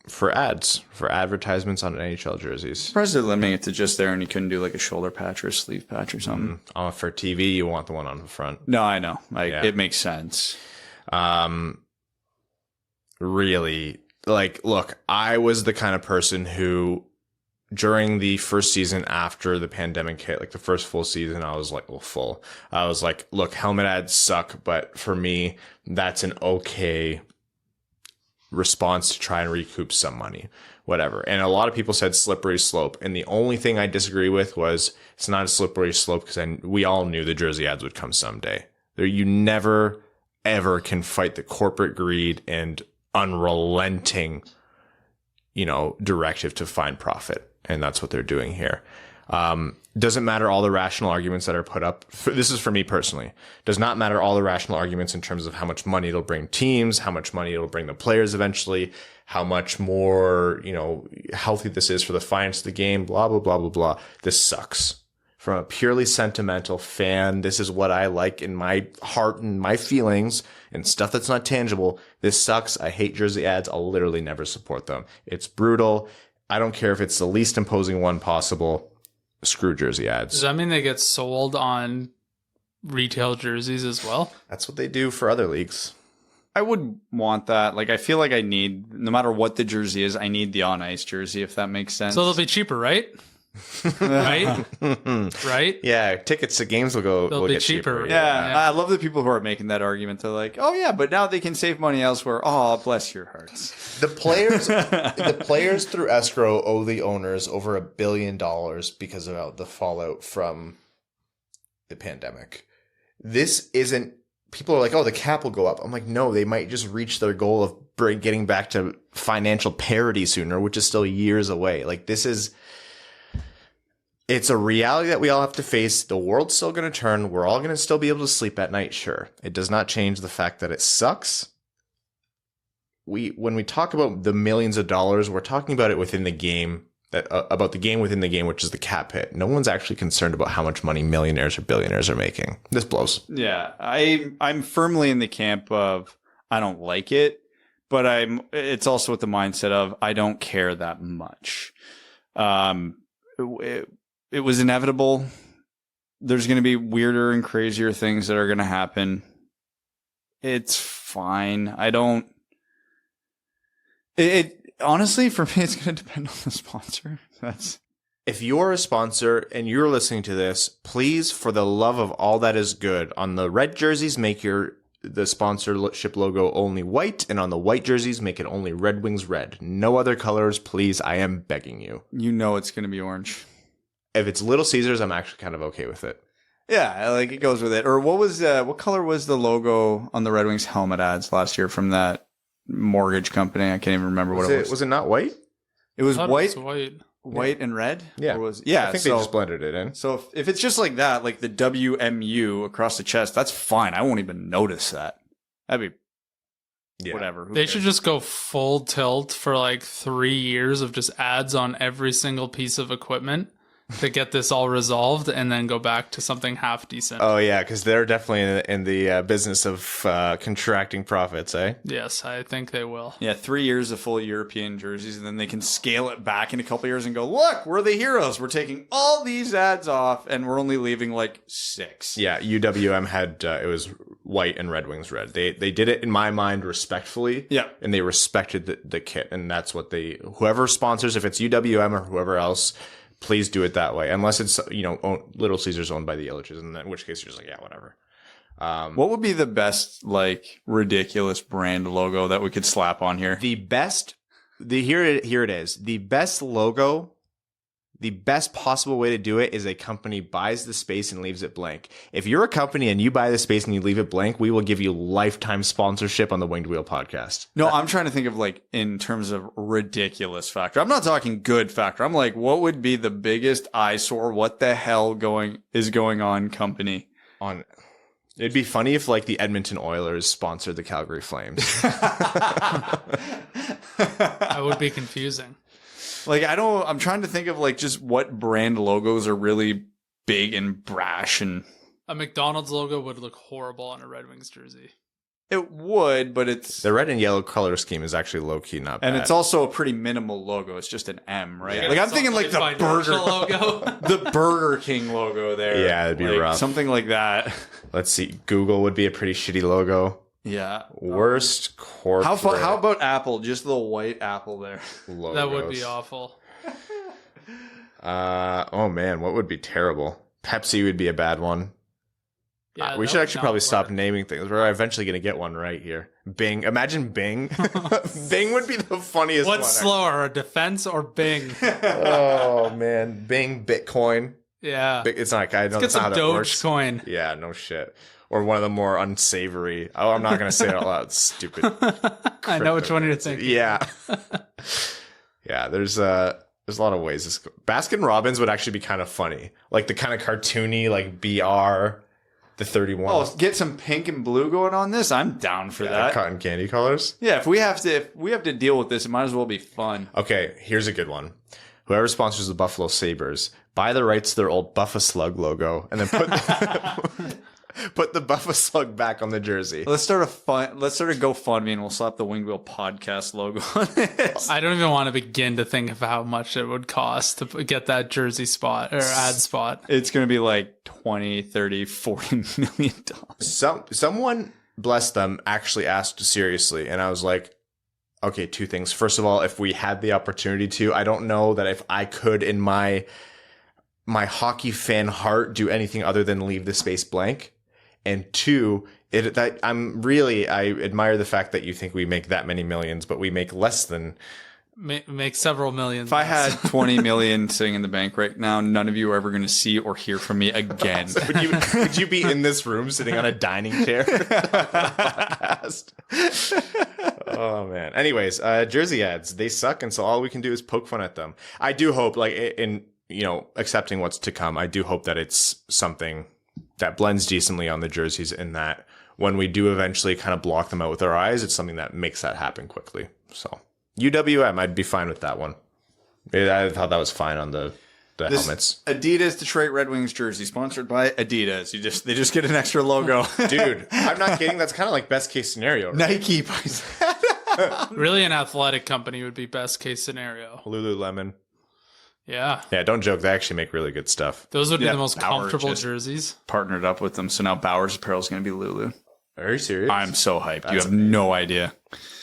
Speaker 2: For advertisements on NHL jerseys.
Speaker 3: Surprised they're limiting it to just there and you couldn't do like a shoulder patch or a sleeve patch or something.
Speaker 2: For TV, you want the one on the front.
Speaker 3: No, I know. It makes sense.
Speaker 2: Really, like, look, I was the kind of person who, during the first season after the pandemic hit, like the first full season, I was like, I was like, look, helmet ads suck, but for me, that's an okay response to try and recoup some money, whatever. And a lot of people said slippery slope. And the only thing I disagree with was it's not a slippery slope because we all knew the jersey ads would come someday. You never, ever can fight the corporate greed and unrelenting, directive to find profit. And that's what they're doing here. Doesn't matter all the rational arguments that are put up. This is for me personally. Does not matter all the rational arguments in terms of how much money it'll bring teams, how much money it'll bring the players eventually, how much more, healthy this is for the finance of the game, blah, blah, blah, blah, blah. This sucks. From a purely sentimental fan, this is what I like in my heart and my feelings and stuff that's not tangible. This sucks. I hate jersey ads. I'll literally never support them. It's brutal. I don't care if it's the least imposing one possible. Screw jersey ads.
Speaker 4: Does that mean they get sold on retail jerseys as well?
Speaker 2: That's what they do for other leagues.
Speaker 3: I would want that. Like, I feel like I need, no matter what the jersey is, I need the on-ice jersey, if that makes sense.
Speaker 4: So they'll be cheaper, right? Right? Right?
Speaker 2: Yeah, tickets to games will
Speaker 4: be
Speaker 2: get cheaper.
Speaker 3: Yeah, I love the people who are making that argument. They're like, oh yeah, but now they can save money elsewhere. Oh, bless your hearts.
Speaker 5: The players through escrow owe the owners over $1 billion because of the fallout from the pandemic. This isn't. People are like, oh, the cap will go up. I'm like, no, they might just reach their goal of getting back to financial parity sooner, which is still years away. Like, it's a reality that we all have to face. The world's still going to turn. We're all going to still be able to sleep at night. Sure. It does not change the fact that it sucks. When we talk about the millions of dollars, we're talking about it within the game, about the game within the game, which is the cap hit. No one's actually concerned about how much money millionaires or billionaires are making. This blows.
Speaker 3: Yeah. I'm firmly in the camp of, I don't like it, but it's also with the mindset of, I don't care that much. It was inevitable. There's going to be weirder and crazier things that are going to happen. It's fine. Honestly, for me, it's going to depend on the sponsor.
Speaker 2: If you're a sponsor and you're listening to this, please, for the love of all that is good, on the red jerseys, make the sponsorship logo only white, and on the white jerseys, make it only Red Wings red. No other colors, please. I am begging you.
Speaker 3: You know it's going to be orange.
Speaker 2: If it's Little Caesars, I'm actually kind of okay with it.
Speaker 3: Yeah, like it goes with it. Or what color was the logo on the Red Wings helmet ads last year from that mortgage company? I can't even remember what it was.
Speaker 2: Was it not white?
Speaker 3: It was white.
Speaker 4: White
Speaker 3: and red?
Speaker 2: Yeah. I think they just blended it in.
Speaker 3: So if it's just like that, like the WMU across the chest, that's fine. I won't even notice that. That'd be whatever.
Speaker 4: They should just go full tilt for like 3 years of just ads on every single piece of equipment to get this all resolved, and then go back to something half decent.
Speaker 2: Oh yeah, because they're definitely in the business of contracting profits, eh?
Speaker 4: Yes, I think they will.
Speaker 3: Yeah, 3 years of full European jerseys, and then they can scale it back in a couple years and go, look, we're the heroes. We're taking all these ads off, and we're only leaving like 6.
Speaker 2: Yeah, UWM had it was white and Red Wings red. They did it in my mind respectfully.
Speaker 3: Yeah,
Speaker 2: and they respected the kit, and that's what whoever sponsors, if it's UWM or whoever else, please do it that way, unless it's Little Caesars owned by the Illiches, and in which case you're just like, yeah, whatever.
Speaker 3: What would be the best like ridiculous brand logo that we could slap on here?
Speaker 2: Here it is. The best logo, the best possible way to do it is a company buys the space and leaves it blank. If you're a company and you buy the space and you leave it blank, we will give you lifetime sponsorship on the Winged Wheel podcast.
Speaker 3: No, I'm trying to think of like in terms of ridiculous factor. I'm not talking good factor. I'm like, what would be the biggest eyesore? What the hell is going on company?
Speaker 2: It'd be funny if like the Edmonton Oilers sponsored the Calgary Flames.
Speaker 4: That would be confusing.
Speaker 3: Like, I'm trying to think of like just what brand logos are really big and brash, and
Speaker 4: a McDonald's logo would look horrible on a Red Wings jersey.
Speaker 3: It would, but
Speaker 2: the red and yellow color scheme is actually low key not bad.
Speaker 3: And it's also a pretty minimal logo. It's just an M, right?
Speaker 4: Yeah,
Speaker 3: like I'm thinking like the burger
Speaker 4: logo,
Speaker 3: the Burger King logo there.
Speaker 2: Yeah, it'd be
Speaker 3: like,
Speaker 2: rough.
Speaker 3: Something like that.
Speaker 2: Let's see. Google would be a pretty shitty logo.
Speaker 3: Yeah.
Speaker 2: Worst corporate.
Speaker 3: How about Apple? Just the white apple there.
Speaker 2: Logos.
Speaker 4: That would be awful.
Speaker 2: Oh man, what would be terrible? Pepsi would be a bad one.
Speaker 4: Yeah,
Speaker 2: we should actually probably stop naming things. We're eventually going to get one right here. Bing. Imagine Bing. Bing would be the funniest one.
Speaker 4: What's slower, a defense or Bing?
Speaker 2: Oh man, Bing Bitcoin.
Speaker 4: Yeah.
Speaker 2: It's not. I know
Speaker 4: Let's get some Dogecoin.
Speaker 2: Yeah, no shit. Or one of the more unsavory. Oh, I'm not going to say it out loud. It's stupid.
Speaker 4: I know which one you're thinking.
Speaker 2: Yeah. Yeah, there's a lot of ways. Baskin Robbins would actually be kind of funny, like the kind of cartoony, like BR, the 31.
Speaker 3: Oh, get some pink and blue going on this. I'm down for that.
Speaker 2: Cotton candy colors.
Speaker 3: Yeah, if we have to deal with this, it might as well be fun.
Speaker 2: Okay, here's a good one. Whoever sponsors the Buffalo Sabres, buy the rights to their old Buffa Slug logo, and then put the Buffa Slug back on the jersey.
Speaker 3: Let's start a GoFundMe and we'll slap the Winged Wheel Podcast logo on this.
Speaker 4: I don't even want to begin to think of how much it would cost to get that jersey spot or ad spot.
Speaker 3: It's going to be like 20, 30, 40 million dollars.
Speaker 2: Someone, bless them, actually asked seriously, and I was like, okay, two things. First of all, if we had the opportunity to, I don't know that if I could in my hockey fan heart do anything other than leave the space blank. And two, I admire the fact that you think we make that many millions, but we make less than
Speaker 4: make several millions.
Speaker 3: If I had 20 million sitting in the bank right now, none of you are ever going to see or hear from me again.
Speaker 2: So would you be in this room sitting on a dining chair? Podcast? Oh man. Anyways, jersey ads, they suck, and so all we can do is poke fun at them. I do hope, like in accepting what's to come, I do hope that it's something that blends decently on the jerseys, in that when we do eventually kind of block them out with our eyes, it's something that makes that happen quickly. So UWM, I'd be fine with that one. I thought that was fine on the helmets.
Speaker 3: Adidas Detroit Red Wings jersey sponsored by Adidas. They just get an extra logo.
Speaker 2: Dude, I'm not kidding. That's kind of like best case scenario. Right?
Speaker 3: Nike.
Speaker 4: Really, an athletic company would be best case scenario.
Speaker 2: Lululemon.
Speaker 4: Yeah.
Speaker 2: Yeah, don't joke. They actually make really good stuff.
Speaker 4: Those would be the most
Speaker 3: Bauer
Speaker 4: comfortable
Speaker 3: just
Speaker 4: jerseys.
Speaker 3: Partnered up with them, so now Bauer's apparel is going to be Lulu.
Speaker 2: Are you serious?
Speaker 3: I'm so hyped. You have no idea.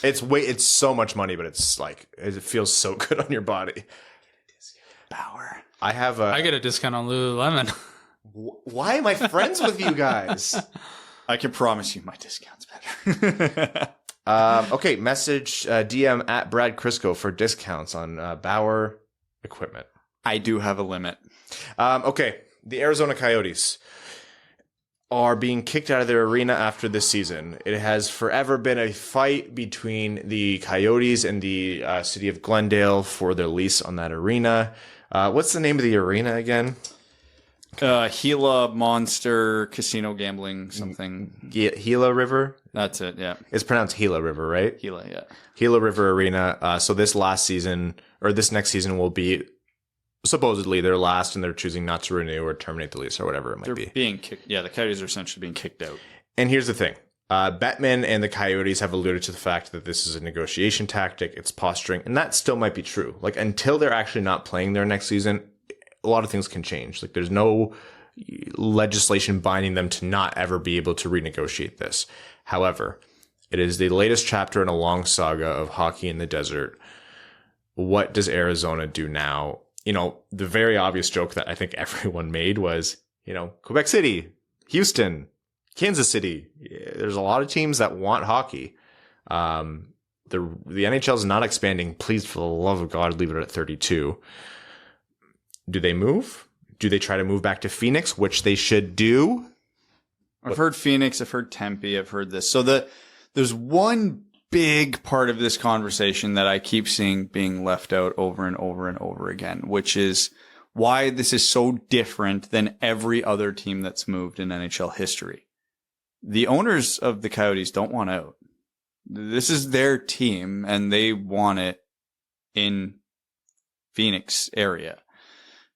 Speaker 2: It's so much money, but it's like it feels so good on your body.
Speaker 3: Bauer.
Speaker 4: I get a discount on Lululemon.
Speaker 2: Why am I friends with you guys?
Speaker 3: I can promise you my discount's better.
Speaker 2: Okay, message DM at Brad Crisco for discounts on Bauer equipment.
Speaker 3: I do have a limit.
Speaker 2: Okay, the Arizona Coyotes are being kicked out of their arena after this season. It has forever been a fight between the Coyotes and the city of Glendale for their lease on that arena. What's the name of the arena again?
Speaker 3: Gila Monster Casino Gambling something.
Speaker 2: Gila River?
Speaker 3: That's it, yeah.
Speaker 2: It's pronounced Gila River, right?
Speaker 3: Gila, yeah.
Speaker 2: Gila River Arena. So this next season will be supposedly their last, and they're choosing not to renew or terminate the lease or whatever it might be.
Speaker 3: Being kicked. Yeah, the Coyotes are essentially being kicked out.
Speaker 2: And here's the thing. Bettman and the Coyotes have alluded to the fact that this is a negotiation tactic. It's posturing, and that still might be true. Like, until they're actually not playing their next season, a lot of things can change. Like, there's no legislation binding them to not ever be able to renegotiate this. However, it is the latest chapter in a long saga of hockey in the desert. What does Arizona do now? The very obvious joke that I think everyone made was, Quebec City, Houston, Kansas City. There's a lot of teams that want hockey. The NHL is not expanding. Please, for the love of God, leave it at 32. Do they move? Do they try to move back to Phoenix, which they should do?
Speaker 3: I've heard Phoenix. I've heard Tempe. I've heard this. So there's one big part of this conversation that I keep seeing being left out over and over and over again, which is why this is so different than every other team that's moved in NHL history. The owners of the Coyotes don't want out. This is their team, and they want it in Phoenix area.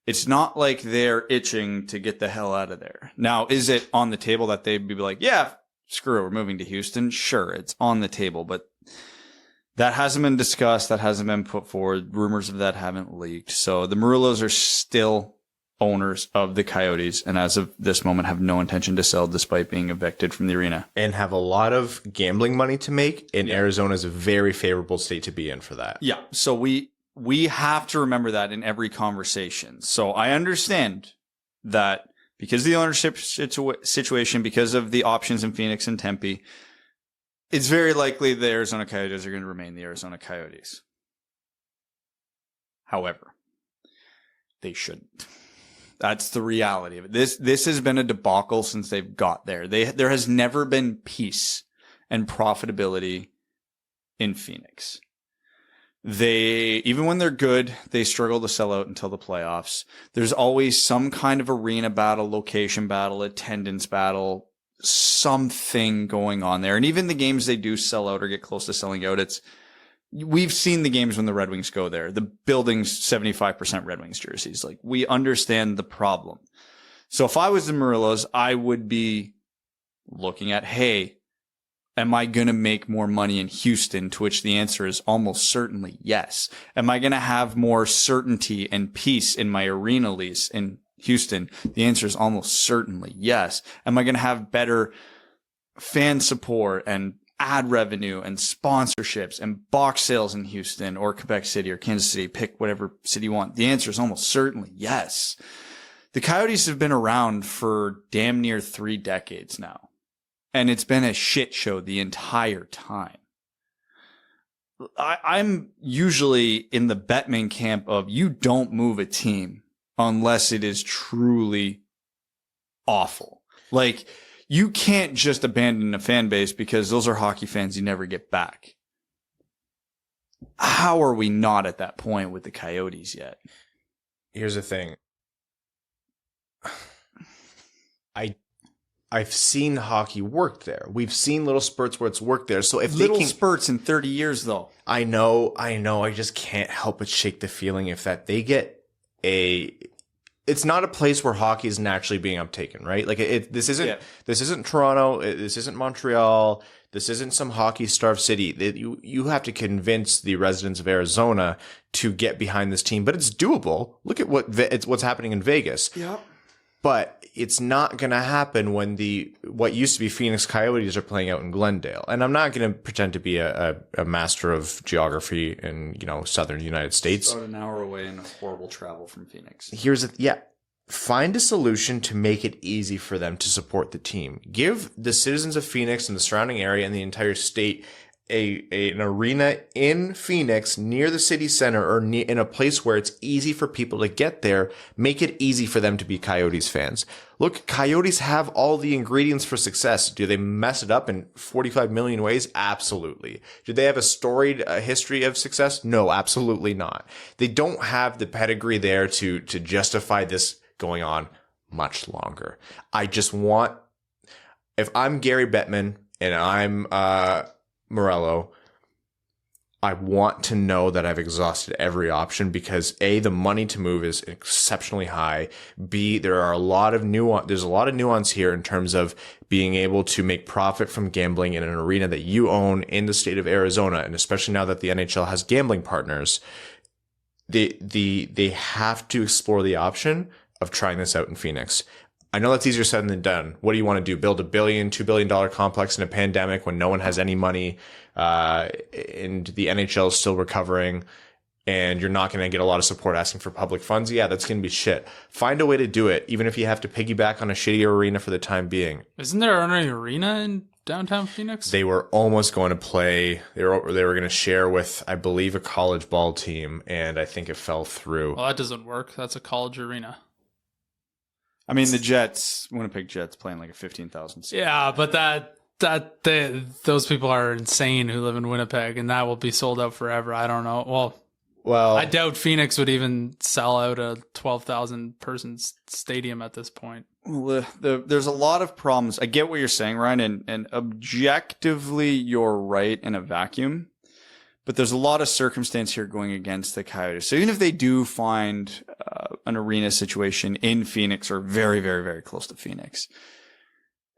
Speaker 3: It's not like they're itching to get the hell out of there. Now, is it on the table that they'd be like, yeah, screw it, we're moving to Houston? Sure, it's on the table, but that hasn't been discussed. That hasn't been put forward. Rumors of that haven't leaked. So the Maroulos are still owners of the Coyotes, and as of this moment have no intention to sell despite being evicted from the arena.
Speaker 2: And have a lot of gambling money to make, and Arizona is a very favorable state to be in for that.
Speaker 3: Yeah, so we have to remember that in every conversation. So I understand that because of the ownership situation, because of the options in Phoenix and Tempe, it's very likely the Arizona Coyotes are going to remain the Arizona Coyotes. However, they shouldn't. That's the reality of it. This has been a debacle since they've got there. There has never been peace and profitability in Phoenix. even when they're good, they struggle to sell out until the playoffs. There's always some kind of arena battle, location battle, attendance battle, something going on there. And even the games they do sell out or get close to selling out, we've seen the games when the Red Wings go there. The building's 75% Red Wings jerseys. Like, we understand the problem. So if I was the Murillos, I would be looking at, hey, am I going to make more money in Houston? To which the answer is almost certainly yes. Am I going to have more certainty and peace in my arena lease in Houston? The answer is almost certainly yes. Am I going to have better fan support and ad revenue and sponsorships and box sales in Houston or Quebec City or Kansas City? Pick whatever city you want. The answer is almost certainly yes. The Coyotes have been around for damn near 3 decades now. And it's been a shit show the entire time. I'm usually in the Bettman camp of, you don't move a team unless it is truly awful. Like, you can't just abandon a fan base because those are hockey fans you never get back. How are we not at that point with the Coyotes yet?
Speaker 2: Here's the thing. I've seen hockey work there. We've seen little spurts where it's worked there. So if
Speaker 3: little spurts in 30 years, though.
Speaker 2: I know. I just can't help but shake the feeling if that they get it's not a place where hockey is naturally being uptaken, right? Like this isn't Toronto. This isn't Montreal. This isn't some hockey-starved city. You have to convince the residents of Arizona to get behind this team, but it's doable. Look at what's happening in Vegas.
Speaker 3: Yep.
Speaker 2: But it's not going to happen when what used to be Phoenix Coyotes are playing out in Glendale. And I'm not going to pretend to be a master of geography in, southern United States.
Speaker 3: About an hour away and horrible travel from Phoenix.
Speaker 2: Find a solution to make it easy for them to support the team. Give the citizens of Phoenix and the surrounding area and the entire state an arena in Phoenix near the city center or in a place where it's easy for people to get there. Make it easy for them to be Coyotes fans. Look, Coyotes have all the ingredients for success. Do they mess it up in 45 million ways? Absolutely. Do they have a storied history of success? No, absolutely not. They don't have the pedigree there to justify this going on much longer. If I'm Gary Bettman and I'm Morello, I want to know that I've exhausted every option because A, the money to move is exceptionally high. B, there's a lot of nuance here in terms of being able to make profit from gambling in an arena that you own in the state of Arizona. And especially now that the NHL has gambling partners, they have to explore the option of trying this out in Phoenix. I know that's easier said than done. What do you want to do? Build $1 billion, $2 billion complex in a pandemic when no one has any money, and the NHL is still recovering, and you're not going to get a lot of support asking for public funds? Yeah, that's going to be shit. Find a way to do it, even if you have to piggyback on a shittier arena for the time being.
Speaker 4: Isn't there an arena in downtown Phoenix?
Speaker 2: They were almost going to play. They were going to share with, I believe, a college ball team, and I think it fell through.
Speaker 4: Well, that doesn't work. That's a college arena.
Speaker 3: I mean, the Winnipeg Jets playing like a 15,000 seat.
Speaker 4: Yeah, but those people are insane who live in Winnipeg, and that will be sold out forever. I don't know. Well, I doubt Phoenix would even sell out a 12,000 person stadium at this point.
Speaker 3: Well, there's a lot of problems. I get what you're saying, Ryan, and objectively, you're right in a vacuum. But there's a lot of circumstance here going against the Coyotes. So even if they do find an arena situation in Phoenix or very, very, very close to Phoenix,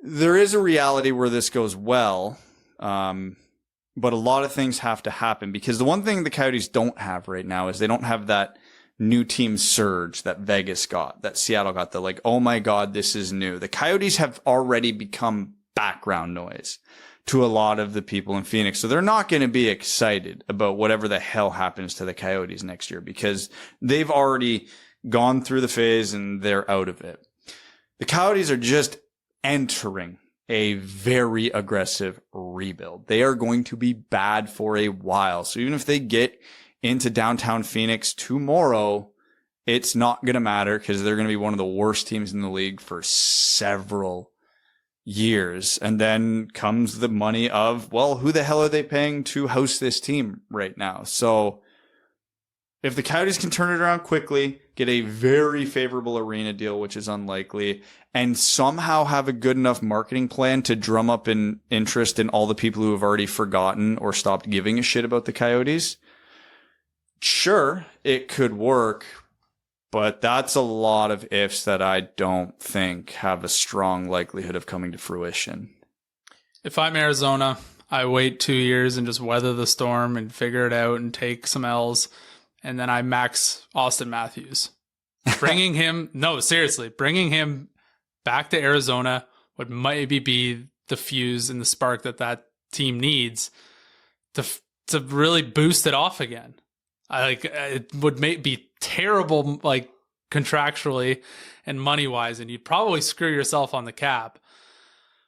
Speaker 3: there is a reality where this goes well. But a lot of things have to happen because the one thing the Coyotes don't have right now is they don't have that new team surge that Vegas got, that Seattle got, the like, oh my God, this is new. The Coyotes have already become background noise to a lot of the people in Phoenix. So they're not going to be excited about whatever the hell happens to the Coyotes next year because they've already gone through the phase and they're out of it. The Coyotes are just entering a very aggressive rebuild. They are going to be bad for a while. So even if they get into downtown Phoenix tomorrow, it's not going to matter because they're going to be one of the worst teams in the league for several years. And then comes the money of, well, who the hell are they paying to host this team right now? So If the Coyotes can turn it around quickly, get a very favorable arena deal, which is unlikely, and somehow have a good enough marketing plan to drum up an interest in all the people who have already forgotten or stopped giving a shit about the Coyotes, sure, it could work, but that's a lot of ifs that I don't think have a strong likelihood of coming to fruition.
Speaker 4: If I'm Arizona, I wait 2 years and just weather the storm and figure it out and take some L's. And then I max Austin Matthews. Bringing him back to Arizona would maybe be the fuse and the spark that team needs to really boost it off again. It would be terrible, like contractually and money wise, and you'd probably screw yourself on the cap.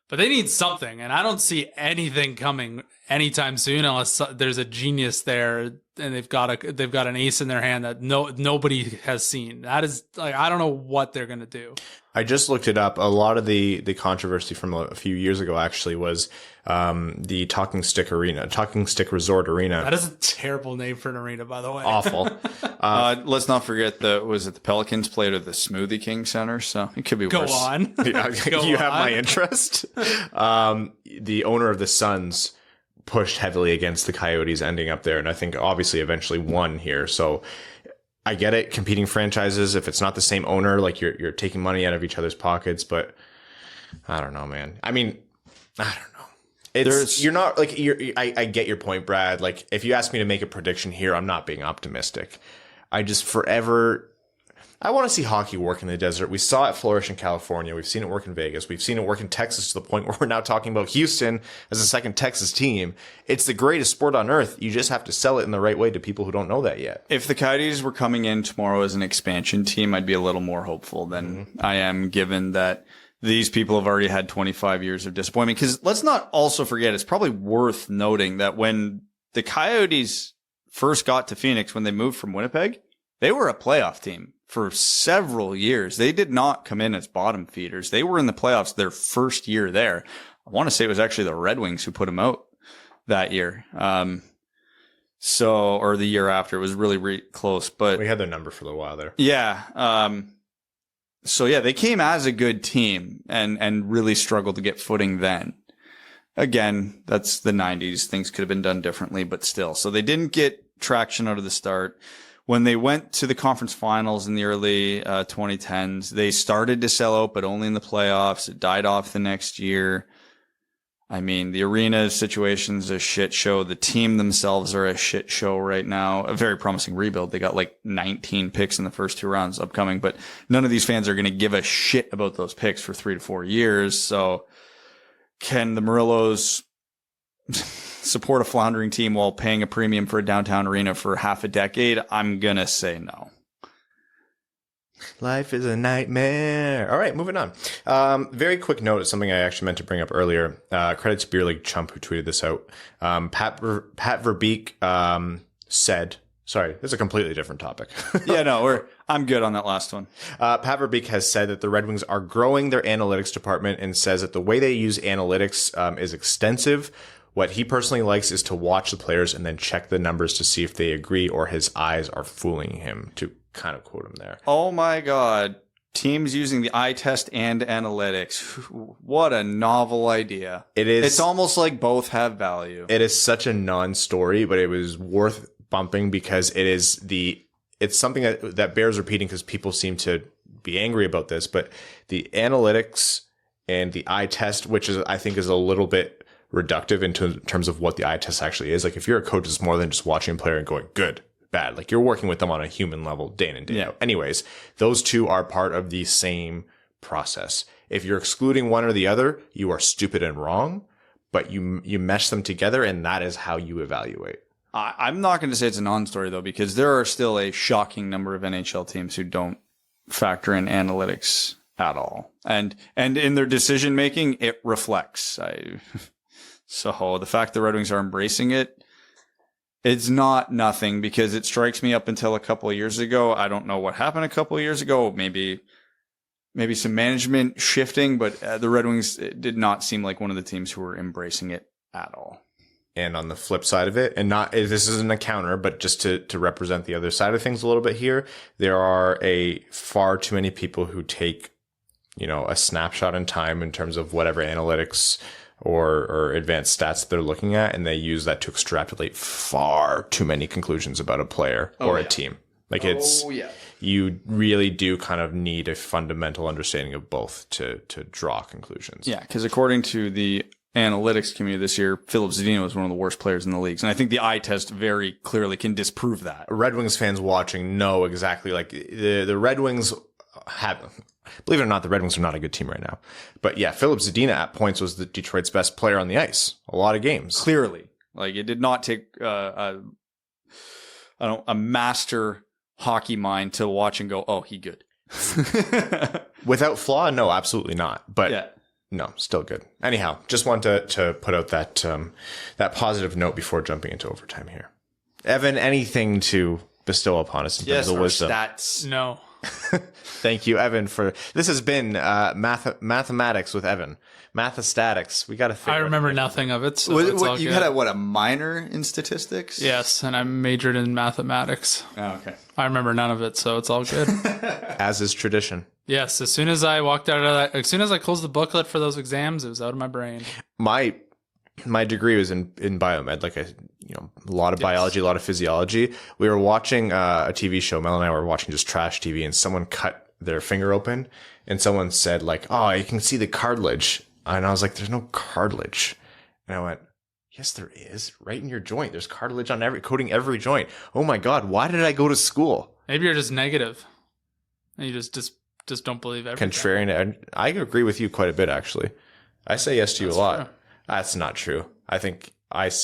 Speaker 4: But they need something, and I don't see anything coming anytime soon unless there's a genius there and they've got an ace in their hand that nobody has seen. That is, like, I don't know what they're gonna do.
Speaker 2: I just looked it up. A lot of the controversy from a few years ago actually was the Talking Stick Resort Arena.
Speaker 4: That is a terrible name for an arena, by the way.
Speaker 2: Awful.
Speaker 3: Let's not forget was it the Pelicans played at the Smoothie King Center? So it could be worse.
Speaker 4: Go on.
Speaker 2: You have my interest. The owner of the Suns pushed heavily against the Coyotes ending up there, and I think obviously eventually won here. So I get it, competing franchises, if it's not the same owner, like you're taking money out of each other's pockets, but I don't know, man. I mean, I don't know. I get your point, Brad. Like, if you ask me to make a prediction here, I'm not being optimistic. I want to see hockey work in the desert. We saw it flourish in California. We've seen it work in Vegas. We've seen it work in Texas to the point where we're now talking about Houston as a second Texas team. It's the greatest sport on earth. You just have to sell it in the right way to people who don't know that yet.
Speaker 3: If the Coyotes were coming in tomorrow as an expansion team, I'd be a little more hopeful than I am, given that these people have already had 25 years of disappointment. Because let's not also forget, it's probably worth noting that when the Coyotes first got to Phoenix, when they moved from Winnipeg, they were a playoff team for several years. They did not come in as bottom feeders. They were in the playoffs their first year there. I want to say it was actually the Red Wings who put them out that year. Or the year after. It was really close. But
Speaker 2: we had their number for a little while there.
Speaker 3: Yeah. They came as a good team and really struggled to get footing then. Again, that's the 90s. Things could have been done differently, but still. So they didn't get traction out of the start. When they went to the conference finals in the early 2010s, they started to sell out, but only in the playoffs. It died off the next year. I mean, the arena situation's a shit show. The team themselves are a shit show right now. A very promising rebuild. They got like 19 picks in the first 2 rounds upcoming, but none of these fans are going to give a shit about those picks for 3 to 4 years. So can the Murillos support a floundering team while paying a premium for a downtown arena for half a decade? I'm going to say no.
Speaker 2: Life is a nightmare. All right, moving on. Very quick note. It's something I actually meant to bring up earlier. Credit to Beer League Chump who tweeted this out. Pat Verbeek said, sorry, this is a completely different topic.
Speaker 3: I'm good on that last one.
Speaker 2: Pat Verbeek has said that the Red Wings are growing their analytics department and says that the way they use analytics is extensive. What he personally likes is to watch the players and then check the numbers to see if they agree or his eyes are fooling him, to kind of quote him there.
Speaker 3: Oh my God. Teams using the eye test and analytics. What a novel idea.
Speaker 2: It is.
Speaker 3: It's almost like both have value.
Speaker 2: It is such a non-story, but it was worth bumping because it's something that bears repeating because people seem to be angry about this, but the analytics and the eye test, which I think is a little bit reductive in terms of what the eye test actually is. Like, if you're a coach, it's more than just watching a player and going good, bad. Like, you're working with them on a human level day in and day out. Anyways, those two are part of the same process. If you're excluding one or the other, you are stupid and wrong, but you mesh them together, and that is how you evaluate.
Speaker 3: I'm not going to say it's a non-story, though, because there are still a shocking number of NHL teams who don't factor in analytics at all. And in their decision making, it reflects. So the fact the Red Wings are embracing it, it's not nothing, because it strikes me up until a couple of years ago. I don't know what happened a couple of years ago. Maybe some management shifting, but the Red Wings did not seem like one of the teams who were embracing it at all.
Speaker 2: And on the flip side of it, and not, this isn't a counter, but just to represent the other side of things a little bit here, there are far too many people who take, a snapshot in time in terms of whatever analytics or advanced stats that they're looking at, and they use that to extrapolate far too many conclusions about a player or a team. Like you really do kind of need a fundamental understanding of both to draw conclusions.
Speaker 3: Yeah, because according to the analytics community this year, Philip Zadina was one of the worst players in the leagues. And I think the eye test very clearly can disprove that.
Speaker 2: Red Wings fans watching know exactly, like the Red Wings believe it or not, the Red Wings are not a good team right now. But yeah, Philip Zadina at points was the Detroit's best player on the ice. A lot of games.
Speaker 3: Clearly. Like, it did not take a master hockey mind to watch and go, oh, he good.
Speaker 2: Without flaw? No, absolutely not. But
Speaker 3: yeah.
Speaker 2: No, still good. Anyhow, just wanted to put out that positive note before jumping into overtime here. Evan, anything to bestow upon us in terms of wisdom?
Speaker 3: Stats.
Speaker 4: No.
Speaker 2: Thank you, Evan, for this has been mathematics with Evan. Mathestatics. We got to figure
Speaker 4: I remember nothing of it. So
Speaker 3: you had a minor in statistics?
Speaker 4: Yes, and I majored in mathematics.
Speaker 3: Oh, okay.
Speaker 4: I remember none of it, so it's all good.
Speaker 2: As is tradition.
Speaker 4: Yes, as soon as I walked out of that, as soon as I closed the booklet for those exams, it was out of my brain.
Speaker 2: My degree was in biomed, like a lot of biology, a lot of physiology. We were watching a TV show. Mel and I were watching just trash TV, and someone cut their finger open, and someone said like, "Oh, you can see the cartilage," and I was like, "There's no cartilage," and I went, "Yes, there is. Right in your joint. There's cartilage on coating every joint." Oh my God, why did I go to school?
Speaker 4: Maybe you're just negative, and you just don't believe everything.
Speaker 2: Contrarian. I agree with you quite a bit, actually. I say yes to you a lot.
Speaker 4: True.
Speaker 2: That's not true. I think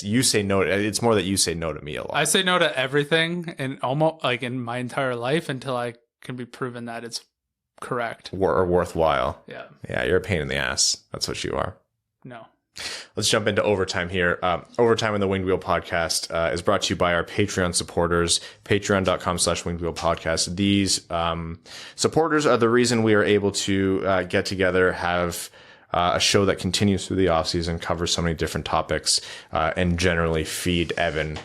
Speaker 2: you say no. It's more that you say no to me a lot.
Speaker 4: I say no to everything, and almost like in my entire life until I can be proven that it's correct
Speaker 2: or worthwhile.
Speaker 4: Yeah.
Speaker 2: Yeah, you're a pain in the ass. That's what you are.
Speaker 4: No.
Speaker 2: Let's jump into overtime here. Overtime in the Winged Wheel podcast is brought to you by our Patreon supporters, patreon.com/Winged Wheel podcast. These supporters are the reason we are able to get together, have a show that continues through the offseason, covers so many different topics, and generally feed Evan.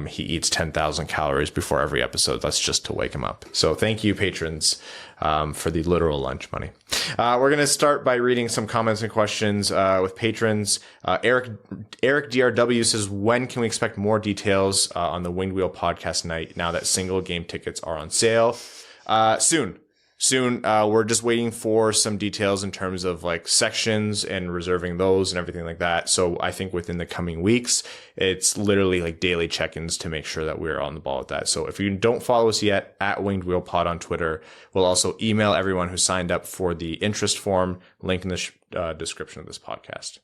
Speaker 2: He eats 10,000 calories before every episode. That's just to wake him up. So thank you, patrons, for the literal lunch money. We're going to start by reading some comments and questions with patrons. Eric DRW says, when can we expect more details on the Winged Wheel podcast night now that single game tickets are on sale? Soon. We're just waiting for some details in terms of like sections and reserving those and everything like that. So I think within the coming weeks, it's literally like daily check-ins to make sure that we're on the ball with that. So if you don't follow us yet, at Winged Wheel Pod on Twitter, we'll also email everyone who signed up for the interest form, link in the description of this podcast.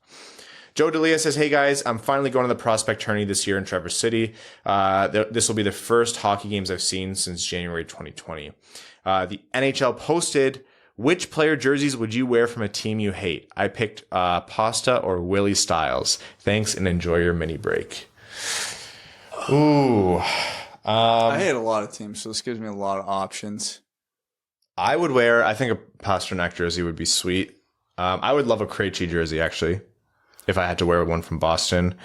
Speaker 2: Joe Delia says, hey guys, I'm finally going to the prospect tourney this year in Traverse City. This will be the first hockey games I've seen since January 2020. The NHL posted, which player jerseys would you wear from a team you hate? I picked Pasta or Willie Styles. Thanks and enjoy your mini break. Ooh.
Speaker 3: I hate a lot of teams, so this gives me a lot of options.
Speaker 2: I think a Pasternak jersey would be sweet. I would love a Krejci jersey, actually, if I had to wear one from Boston.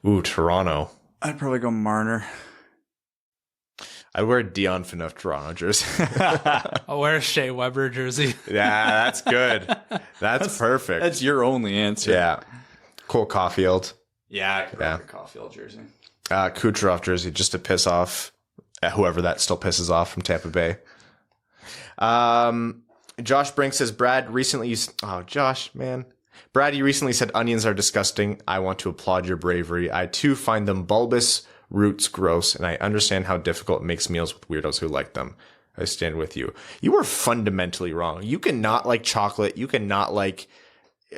Speaker 2: Ooh, Toronto.
Speaker 3: I'd probably go Marner.
Speaker 2: I'd wear a Dion Phaneuf Toronto jersey.
Speaker 4: I'll wear a Shea Weber jersey.
Speaker 2: Yeah, that's good. That's perfect.
Speaker 3: That's your only answer.
Speaker 2: Yeah. Cole Caulfield.
Speaker 3: Yeah, I could wear a Caulfield jersey.
Speaker 2: Kucherov jersey just to piss off whoever that still pisses off from Tampa Bay. Josh Brink says, Brad, recently Brad, you recently said onions are disgusting. I want to applaud your bravery. I too find them bulbous, roots gross, and I understand how difficult it makes meals with weirdos who like them. I stand with you. You are fundamentally wrong. You cannot like chocolate. You cannot like...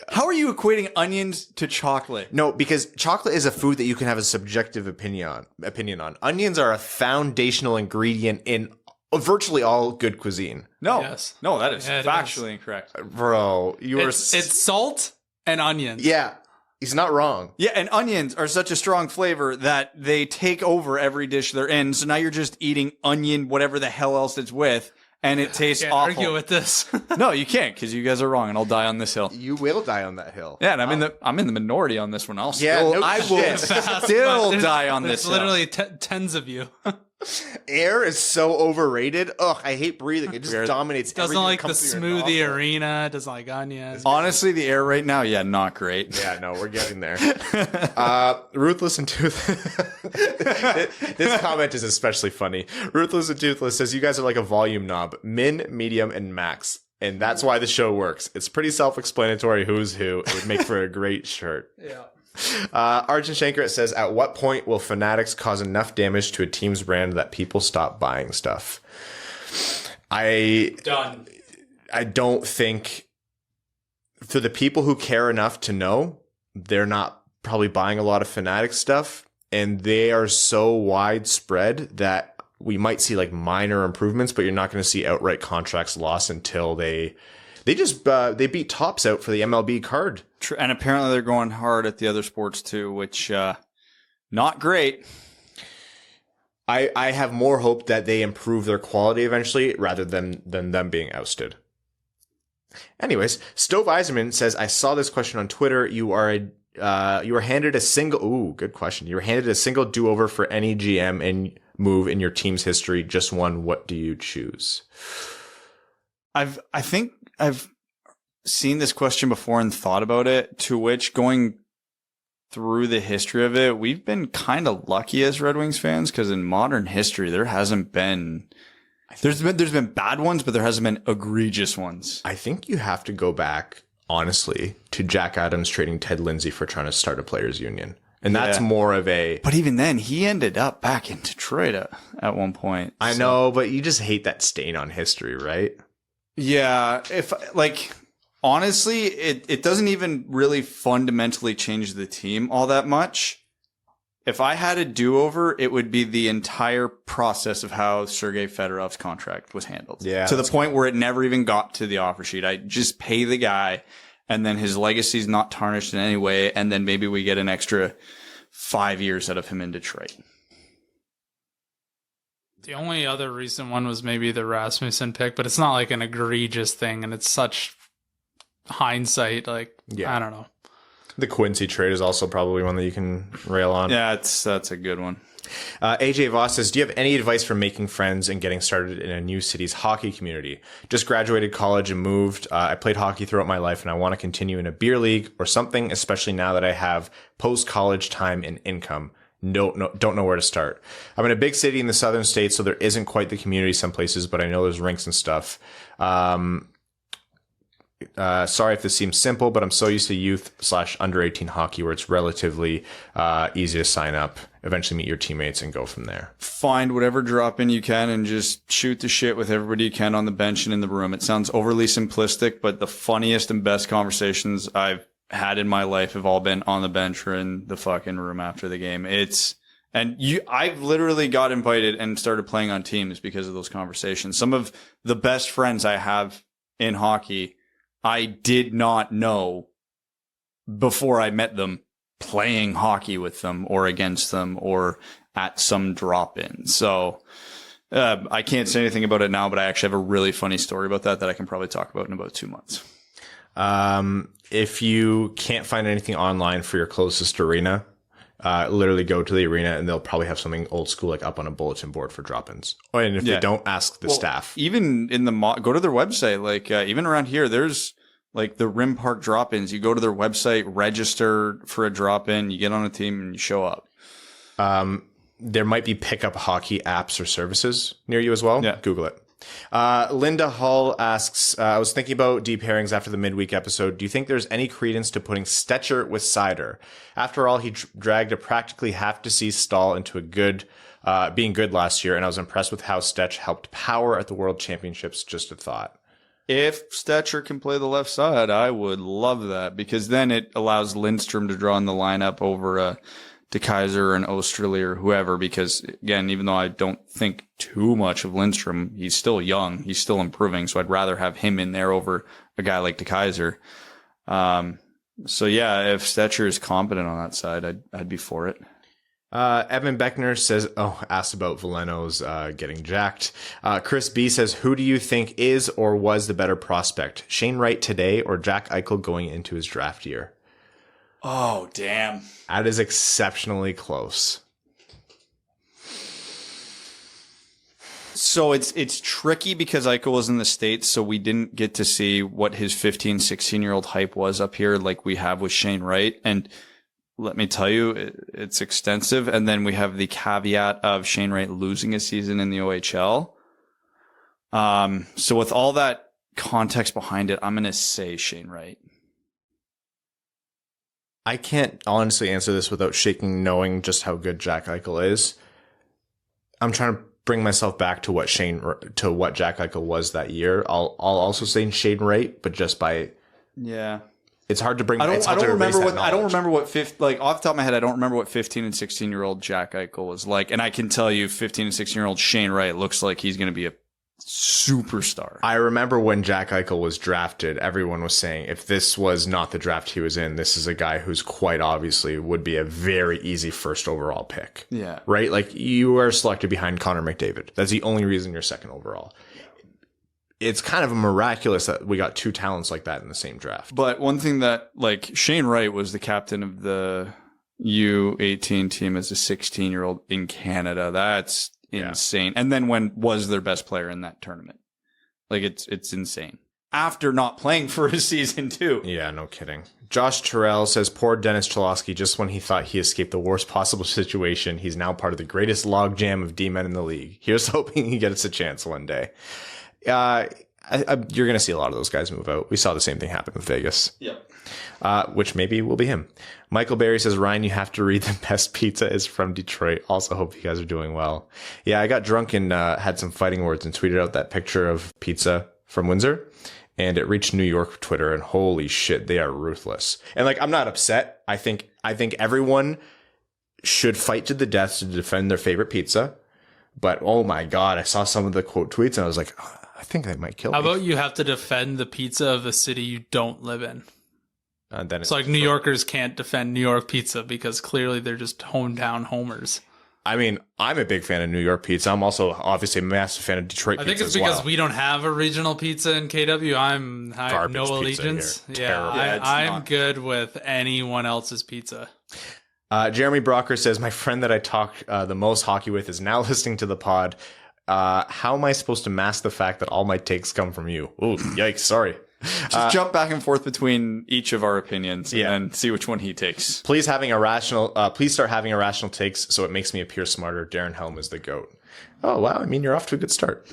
Speaker 3: How are you equating onions to chocolate?
Speaker 2: No, because chocolate is a food that you can have a subjective opinion on. Onions are a foundational ingredient in virtually all good cuisine.
Speaker 3: No.
Speaker 4: Yes.
Speaker 3: No, that is factually incorrect.
Speaker 2: Bro,
Speaker 4: it's salt and onions.
Speaker 2: Yeah. He's not wrong.
Speaker 3: Yeah, and onions are such a strong flavor that they take over every dish they're in. So now you're just eating onion, whatever the hell else it's with, and it tastes
Speaker 4: Can't
Speaker 3: awful.
Speaker 4: argue with this.
Speaker 3: No, you can't, because you guys are wrong, and I'll die on this hill.
Speaker 5: You will die on that hill.
Speaker 3: Yeah, and I'm in the minority on this one. I will
Speaker 5: shit.
Speaker 3: still die on this
Speaker 4: There's
Speaker 3: hill.
Speaker 4: literally tens of you.
Speaker 5: Air is so overrated. Ugh, I hate breathing. It just dominates.
Speaker 4: Doesn't
Speaker 5: everything
Speaker 4: like
Speaker 5: that
Speaker 4: the
Speaker 5: comes through your
Speaker 4: smoothie
Speaker 5: nostril.
Speaker 4: arena. Doesn't like onions.
Speaker 3: Honestly, the air right now, yeah, not great.
Speaker 5: Yeah, no, we're getting there. Ruthless and Toothless. This comment is especially funny. Ruthless and Toothless says, you guys are like a volume knob. Min, medium, and max. And that's why the show works. It's pretty self-explanatory who's who. It would make for a great shirt.
Speaker 4: Yeah.
Speaker 5: Arjun Shankar says, at what point will Fanatics cause enough damage to a team's brand that people stop buying stuff?
Speaker 4: Done.
Speaker 5: I don't think, for the people who care enough to know, they're not probably buying a lot of Fanatics stuff, and they are so widespread that we might see like minor improvements, but you're not going to see outright contracts lost until they beat Tops out for the MLB card.
Speaker 3: And apparently they're going hard at the other sports too, which not great.
Speaker 5: I have more hope that they improve their quality eventually rather than them being ousted. Anyways, Stove Yzerman says, I saw this question on Twitter. You were handed a single. Ooh, good question. You were handed a single do-over for any GM and move in your team's history. Just one. What do you choose?
Speaker 3: I think I've seen this question before and thought about it, to which, going through the history of it, we've been kind of lucky as Red Wings fans, because in modern history, there hasn't been, there's been bad ones, but there hasn't been egregious ones.
Speaker 5: I think you have to go back, honestly, to Jack Adams trading Ted Lindsay for trying to start a players union. And that's more of a...
Speaker 3: But even then, he ended up back in Detroit at one point.
Speaker 5: I know, but you just hate that stain on history, right?
Speaker 3: Yeah. Honestly, it doesn't even really fundamentally change the team all that much. If I had a do-over, it would be the entire process of how Sergei Fedorov's contract was handled.
Speaker 5: Yeah,
Speaker 3: to the point where it never even got to the offer sheet. I just pay the guy, and then his legacy's not tarnished in any way, and then maybe we get an extra 5 years out of him in Detroit.
Speaker 4: The only other recent one was maybe the Rasmussen pick, but it's not like an egregious thing, and it's such hindsight. Like, I don't know.
Speaker 5: The Quincy trade is also probably one that you can rail on.
Speaker 3: Yeah, that's a good one.
Speaker 5: AJ Voss says, do you have any advice for making friends and getting started in a new city's hockey community? Just graduated college and moved. I played hockey throughout my life, and I want to continue in a beer league or something, especially now that I have post-college time and income. Don't know where to start. I'm in a big city in the southern states, so there isn't quite the community some places, but I know there's rinks and stuff. Sorry if this seems simple, but I'm so used to youth/under 18 hockey where it's relatively easy to sign up, eventually meet your teammates, and go from there.
Speaker 3: Find whatever drop in you can and just shoot the shit with everybody you can on the bench and in the room. It sounds overly simplistic, but the funniest and best conversations I've had in my life have all been on the bench or in the fucking room after the game. I've literally got invited and started playing on teams because of those conversations. Some of the best friends I have in hockey, I did not know before I met them playing hockey with them or against them or at some drop-in. So I can't say anything about it now, but I actually have a really funny story about that I can probably talk about in about 2 months.
Speaker 5: If you can't find anything online for your closest arena, literally go to the arena and they'll probably have something old school like up on a bulletin board for drop-ins. And if they don't, ask the staff.
Speaker 3: Even in go to their website. Like even around here, there's like the Rim Park drop-ins. You go to their website, register for a drop-in, you get on a team, and you show up.
Speaker 5: There might be pickup hockey apps or services near you as well.
Speaker 3: Yeah.
Speaker 5: Google it. Linda Hull asks, I was thinking about deep pairings after the midweek episode. Do you think there's any credence to putting Stetcher with Seider? After all, he dragged a practically half-deceased Stahl into being good last year, and I was impressed with how Stetch helped power at the World Championships. Just a thought.
Speaker 3: If Stetcher can play the left side, I would love that, because then it allows Lindstrom to draw in the lineup over De Keyser and Osterley or whoever, because again, even though I don't think too much of Lindstrom, he's still young, he's still improving, so I'd rather have him in there over a guy like De Keyser. So yeah, if Stetcher is competent on that side, I'd be for it.
Speaker 2: Evan Beckner says, asked about Veleno's getting jacked. Chris B says, who do you think is or was the better prospect? Shane Wright today or Jack Eichel going into his draft year?
Speaker 3: Oh, damn.
Speaker 2: That is exceptionally close.
Speaker 3: So it's tricky because Eichel was in the States, so we didn't get to see what his 15, 16-year-old hype was up here like we have with Shane Wright. And let me tell you, it's extensive. And then we have the caveat of Shane Wright losing a season in the OHL. So with all that context behind it, I'm going to say Shane Wright.
Speaker 2: I can't honestly answer this without shaking knowing just how good Jack Eichel is. I'm trying to bring myself back to what Jack Eichel was that year. I'll also say Shane Wright, but just by it's hard to bring. I don't remember what off
Speaker 3: the top of my head. I don't remember what 15 and 16-year-old Jack Eichel was like, and I can tell you, 15 and 16-year-old Shane Wright looks like he's going to be a superstar.
Speaker 2: I remember when Jack Eichel was drafted, everyone was saying if this was not the draft he was in, this is a guy who's quite obviously would be a very easy first overall pick.
Speaker 3: Yeah.
Speaker 2: Right? Like you are selected behind Connor McDavid. That's the only reason you're second overall. It's kind of miraculous that we got two talents like that in the same draft.
Speaker 3: But one thing that, like, Shane Wright was the captain of the U18 team as a 16-year-old in Canada. That's insane. And then was their best player in that tournament. Like it's insane. After not playing for a season too.
Speaker 2: Yeah, no kidding. Josh Terrell says, poor Dennis Cholowski, just when he thought he escaped the worst possible situation, he's now part of the greatest logjam of D-men in the league. Here's hoping he gets a chance one day. You're going to see a lot of those guys move out. We saw the same thing happen with Vegas.
Speaker 3: Yep.
Speaker 2: Which maybe will be him. Michael Berry says, Ryan, you have to read The Best Pizza is from Detroit. Also hope you guys are doing well. Yeah, I got drunk and had some fighting words and tweeted out that picture of pizza from Windsor. And it reached New York Twitter, and holy shit, they are ruthless. And like, I'm not upset. I think everyone should fight to the death to defend their favorite pizza. But oh my God, I saw some of the quote tweets and I was like, I think they might kill me.
Speaker 4: How about you have to defend the pizza of a city you don't live in?
Speaker 2: Then
Speaker 4: it's like New Yorkers can't defend New York pizza because clearly they're just hometown homers.
Speaker 2: I mean, I'm a big fan of New York pizza. I'm also obviously a massive fan of Detroit pizza.
Speaker 4: I think it's because we don't have a regional pizza in KW. I have no allegiance. Yeah, I'm good with anyone else's pizza.
Speaker 2: Jeremy Brocker says, my friend that I talk the most hockey with is now listening to the pod. How am I supposed to mask the fact that all my takes come from you? Ooh, yikes, sorry.
Speaker 3: Just jump back and forth between each of our opinions and see which one he takes.
Speaker 2: Please start having irrational takes so it makes me appear smarter. Darren Helm is the GOAT. Oh, wow. I mean, you're off to a good start.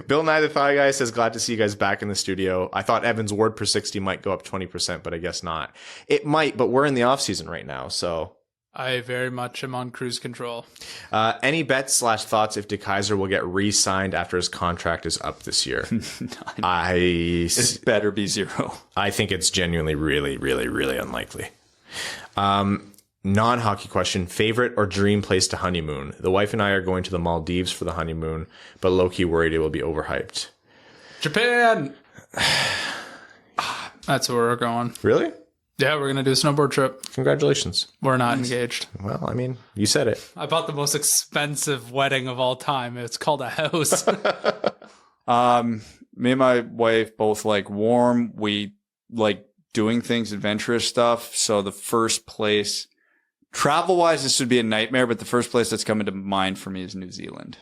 Speaker 2: Bill Nye the Thigh Guy says, glad to see you guys back in the studio. I thought Evan's word per 60 might go up 20%, but I guess not. It might, but we're in the off season right now, so.
Speaker 4: I very much am on cruise control.
Speaker 2: Any bets / thoughts if DeKaiser will get re-signed after his contract is up this year?
Speaker 3: It better be zero.
Speaker 2: I think it's genuinely really, really, really unlikely. Non-hockey question. Favorite or dream place to honeymoon? The wife and I are going to the Maldives for the honeymoon, but low-key worried it will be overhyped.
Speaker 4: Japan! That's where we're going.
Speaker 2: Really?
Speaker 4: Yeah, we're going to do a snowboard trip.
Speaker 2: Congratulations.
Speaker 4: We're not engaged.
Speaker 2: Well, I mean, you said it.
Speaker 4: I bought the most expensive wedding of all time. It's called a house.
Speaker 3: Me and my wife both like warm. We like doing things, adventurous stuff. So the first place, travel-wise, this would be a nightmare, but the first place that's coming to mind for me is New Zealand.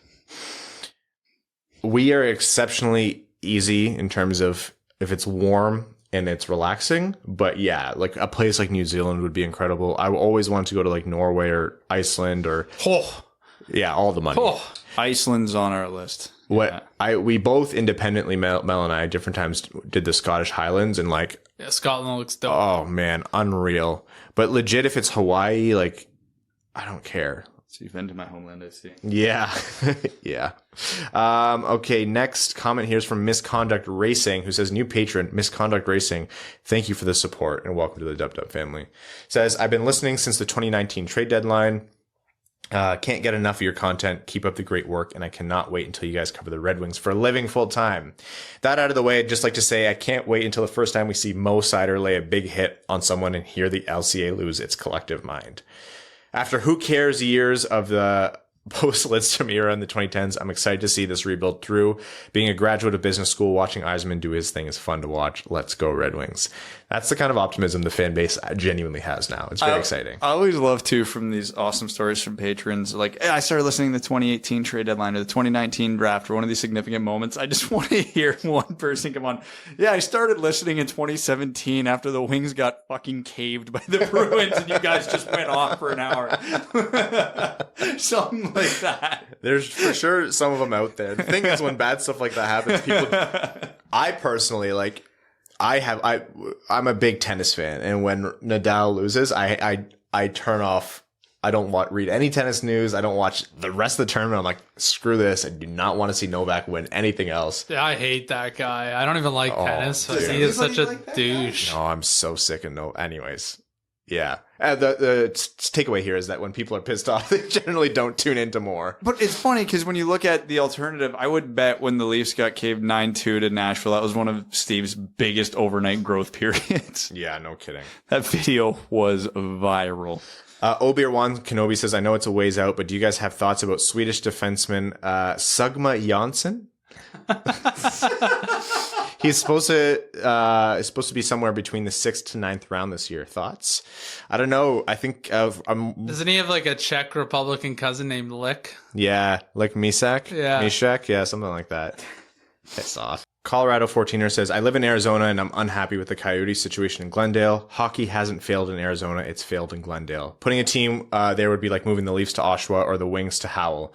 Speaker 2: We are exceptionally easy in terms of if it's warm and it's relaxing, but yeah, like a place like New Zealand would be incredible. I always wanted to go to like Norway or Iceland or all the money.
Speaker 3: Iceland's on our list.
Speaker 2: We both independently, Mel and I, at different times did the Scottish Highlands and like
Speaker 4: Scotland looks dope.
Speaker 2: Oh man, unreal. But legit, if it's Hawaii, like I don't care.
Speaker 3: So you've been to my homeland, I see.
Speaker 2: Yeah. Yeah. Okay, next comment here is from Misconduct Racing, who says, new patron, Misconduct Racing, thank you for the support and welcome to the Dub Dub family. Says, I've been listening since the 2019 trade deadline. Can't get enough of your content. Keep up the great work, and I cannot wait until you guys cover the Red Wings for a living full time. That out of the way, I'd just like to say I can't wait until the first time we see Mo Sider lay a big hit on someone and hear the LCA lose its collective mind. After who cares years of the post-Lidstrom era in the 2010s, I'm excited to see this rebuild through. Being a graduate of business school, watching Yzerman do his thing is fun to watch. Let's go Red Wings. That's the kind of optimism the fan base genuinely has now. It's very exciting.
Speaker 3: I always love, too, from these awesome stories from patrons. Like, I started listening to the 2018 trade deadline or the 2019 draft or one of these significant moments. I just want to hear one person come on. Yeah, I started listening in 2017 after the Wings got fucking caved by the Bruins and you guys just went off for an hour. Something like that.
Speaker 2: There's for sure some of them out there. The thing is, when bad stuff like that happens, people. I personally like. I'm a big tennis fan, and when Nadal loses, I turn off. I don't read any tennis news. I don't watch the rest of the tournament. I'm like, screw this. I do not want to see Novak win anything else.
Speaker 4: Yeah, I hate that guy. I don't even like tennis. Dude. He is such a douche.
Speaker 2: No, I'm so sick of anyways. Yeah. The takeaway here is that when people are pissed off, they generally don't tune into more.
Speaker 3: But it's funny because when you look at the alternative, I would bet when the Leafs got caved 9-2 to Nashville, that was one of Steve's biggest overnight growth periods.
Speaker 2: Yeah, no kidding.
Speaker 3: That video was viral.
Speaker 2: Obi-Wan Kenobi says, I know it's a ways out, but do you guys have thoughts about Swedish defenseman Sugma Jansson? He's supposed to be somewhere between the 6th to 9th round this year. Thoughts? I don't know. I think
Speaker 4: doesn't he have like a Czech Republican cousin named Lik?
Speaker 2: Yeah, like Misak.
Speaker 4: Yeah,
Speaker 2: Mishak. Yeah, something like that. Piss off. Colorado 14er says, I live in Arizona and I'm unhappy with the Coyotes situation in Glendale. Hockey hasn't failed in Arizona. It's failed in Glendale. Putting a team there would be like moving the Leafs to Oshawa or the Wings to Howell.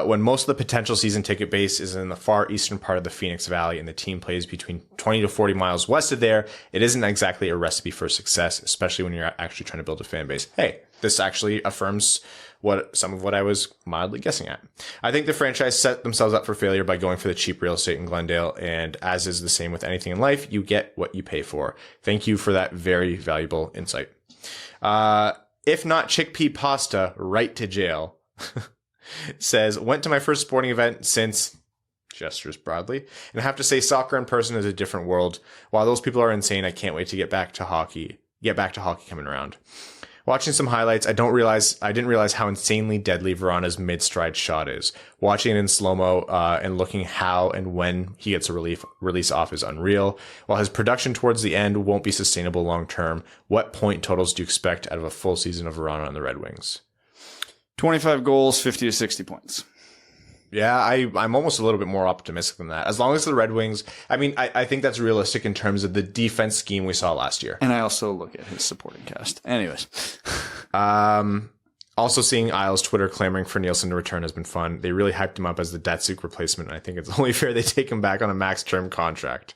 Speaker 2: When most of the potential season ticket base is in the far eastern part of the Phoenix Valley and the team plays between 20 to 40 miles west of there, it isn't exactly a recipe for success, especially when you're actually trying to build a fan base. Hey, this actually affirms some of what I was mildly guessing at. I think the franchise set themselves up for failure by going for the cheap real estate in Glendale, and as is the same with anything in life, you get what you pay for. Thank you for that very valuable insight. If not chickpea pasta, right to jail. Says, went to my first sporting event since, gestures broadly, and I have to say soccer in person is a different world. While those people are insane, I can't wait to get back to hockey coming around. Watching some highlights, I didn't realize how insanely deadly Verana's mid-stride shot is. Watching it in slow-mo and looking how and when he gets a release off is unreal. While his production towards the end won't be sustainable long-term, what point totals do you expect out of a full season of Verana on the Red Wings?
Speaker 3: 25 goals, 50 to 60 points.
Speaker 2: Yeah, I'm almost a little bit more optimistic than that. As long as the Red Wings, I think that's realistic in terms of the defense scheme we saw last year.
Speaker 3: And I also look at his supporting cast. Anyways.
Speaker 2: Also seeing Isles' Twitter clamoring for Nielsen to return has been fun. They really hyped him up as the Datsuk replacement, and I think it's only fair they take him back on a max term contract.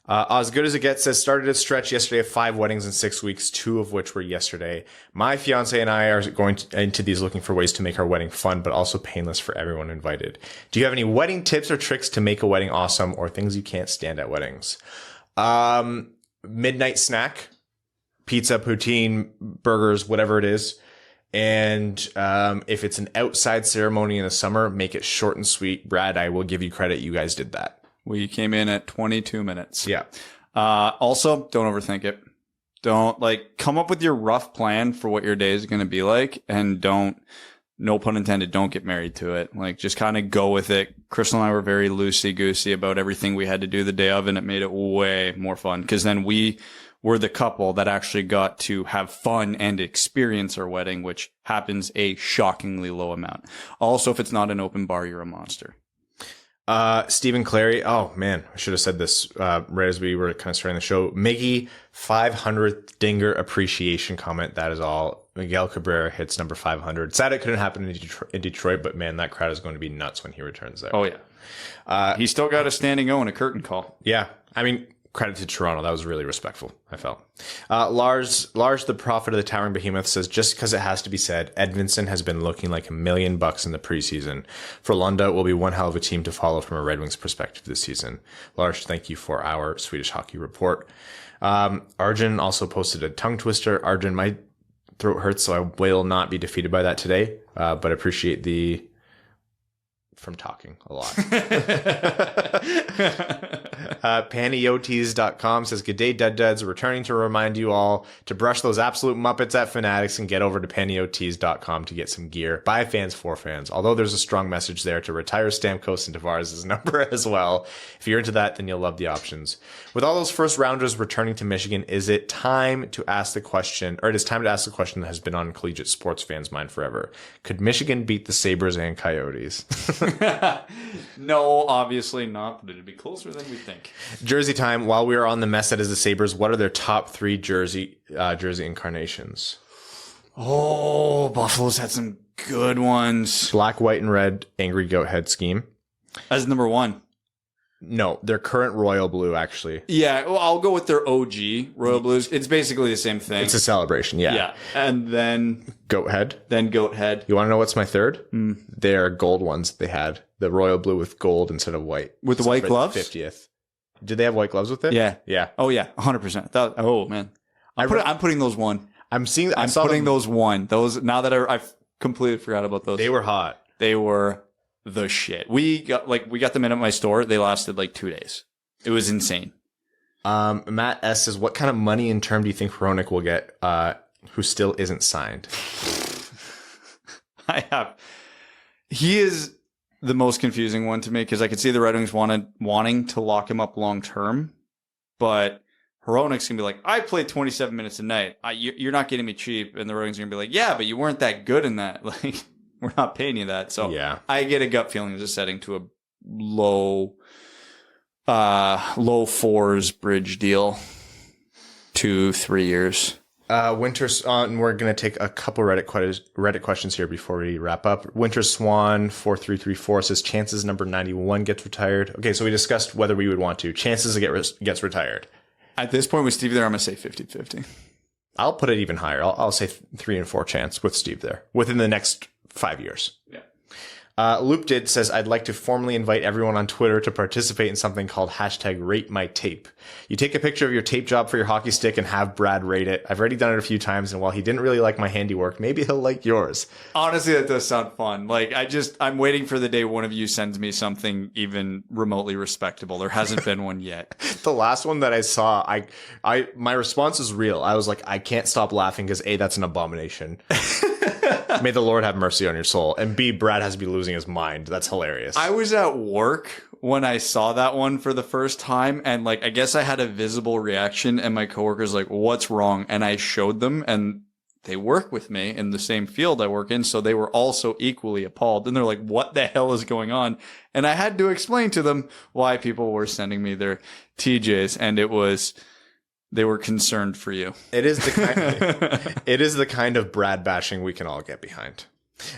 Speaker 2: As good as it gets says, started a stretch yesterday of 5 weddings in 6 weeks, 2 of which were yesterday. My fiance and I are going into these looking for ways to make our wedding fun, but also painless for everyone invited. Do you have any wedding tips or tricks to make a wedding awesome, or things you can't stand at weddings? Midnight snack, pizza, poutine, burgers, whatever it is. And if it's an outside ceremony in the summer, make it short and sweet. Brad, I will give you credit. You guys did that.
Speaker 3: We came in at 22 minutes.
Speaker 2: Yeah.
Speaker 3: Also, don't overthink it. Don't come up with your rough plan for what your day is going to be like, and don't, no pun intended, don't get married to it. Just kind of go with it. Crystal and I were very loosey-goosey about everything we had to do the day of, and it made it way more fun because then we were the couple that actually got to have fun and experience our wedding, which happens a shockingly low amount. Also, if it's not an open bar, you're a monster.
Speaker 2: Stephen Clary. Oh man, I should have said this, right as we were kind of starting the show. Miggy 500th Dinger appreciation comment. That is all. Miguel Cabrera hits number 500. Sad it couldn't happen in Detroit, but man, that crowd is going to be nuts when he returns there.
Speaker 3: Oh yeah. He's still got a standing O and a curtain call.
Speaker 2: Yeah. Credit to Toronto. That was really respectful, I felt. Lars, the prophet of the towering behemoth, says, just because it has to be said, Edvinsson has been looking like $1 million in the preseason. For Lunda, it will be one hell of a team to follow from a Red Wings perspective this season. Lars, thank you for our Swedish hockey report. Arjun also posted a tongue twister. Arjun, my throat hurts, so I will not be defeated by that today, but appreciate the
Speaker 5: from talking a lot. Paniotes.com says, "Good day, Dead Deads. Returning to remind you all to brush those absolute Muppets at Fanatics and get over to paniotes.com to get some gear. By fans, for fans. Although there's a strong message there to retire Stamkos and Tavares' number as well. If you're into that, then you'll love the options. With all those first rounders returning to Michigan, is it time to ask the question, or it is time to ask the question that has been on collegiate sports fans' mind forever. Could Michigan beat the Sabres and Coyotes?"
Speaker 3: No, obviously not, but it'd be closer than we think.
Speaker 5: Jersey time. While we are on the mess that is the Sabres, what are their top 3 jersey incarnations?
Speaker 3: Oh, Buffalo's had some good ones.
Speaker 5: Black, white, and red angry goat head scheme.
Speaker 3: As number 1.
Speaker 5: No, their current royal blue, actually.
Speaker 3: Yeah, well, I'll go with their OG royal blues. It's basically the same thing.
Speaker 5: It's a celebration, yeah.
Speaker 3: Yeah, and then
Speaker 5: goat head.
Speaker 3: Goat head.
Speaker 5: You want to know what's my third? They're gold ones they had. The royal blue with gold instead of white.
Speaker 3: With the white gloves?
Speaker 5: 50th. Did they have white gloves with it?
Speaker 3: Yeah.
Speaker 5: Yeah.
Speaker 3: Oh, yeah, 100%. Oh, man. I'm putting those one.
Speaker 5: I'm
Speaker 3: putting those one. Those, now that I've completely forgot about those.
Speaker 5: They were hot.
Speaker 3: They were the shit. We got them in at my store. They lasted like 2 days. It was insane.
Speaker 5: Matt S says, "What kind of money in term do you think Hronek will get, who still isn't signed?"
Speaker 3: He is the most confusing one to me because I could see the Red Wings wanting to lock him up long term, but Hronek's gonna be like, "I played 27 minutes a night. You're not getting me cheap," and the Red Wings are gonna be like, "Yeah, but you weren't that good in that. Like, we're not paying you that." So
Speaker 5: yeah,
Speaker 3: I get a gut feeling it's setting to a low fours bridge deal, 2-3 years.
Speaker 5: Winter Swan, we're going to take a couple Reddit questions here before we wrap up. Winter Swan 4334 says, "Chances number 91 gets retired." Okay, so we discussed whether we would want to. Chances gets retired.
Speaker 3: At this point with Steve there, I'm going to say 50-50.
Speaker 5: I'll put it even higher. I'll say 3 and 4 chance with Steve there within the next 5 years.
Speaker 3: Yeah.
Speaker 5: Loop Did says, "I'd like to formally invite everyone on Twitter to participate in something called #RateMyTape. You take a picture of your tape job for your hockey stick and have Brad rate it. I've already done it a few times, and while he didn't really like my handiwork, maybe he'll like yours."
Speaker 3: Honestly, that does sound fun. Like, I'm waiting for the day one of you sends me something even remotely respectable. There hasn't been one yet.
Speaker 5: The last one that I saw, my response is real. I was like, I can't stop laughing because A, that's an abomination. May the Lord have mercy on your soul. And B, Brad has to be losing his mind. That's hilarious.
Speaker 3: I was at work when I saw that one for the first time, and like, I guess I had a visible reaction, and my coworker's like, "What's wrong?" And I showed them, and they work with me in the same field I work in, so they were also equally appalled. And they're like, "What the hell is going on?" And I had to explain to them why people were sending me their TJs, and they were concerned for you.
Speaker 5: It is the kind of Brad bashing we can all get behind.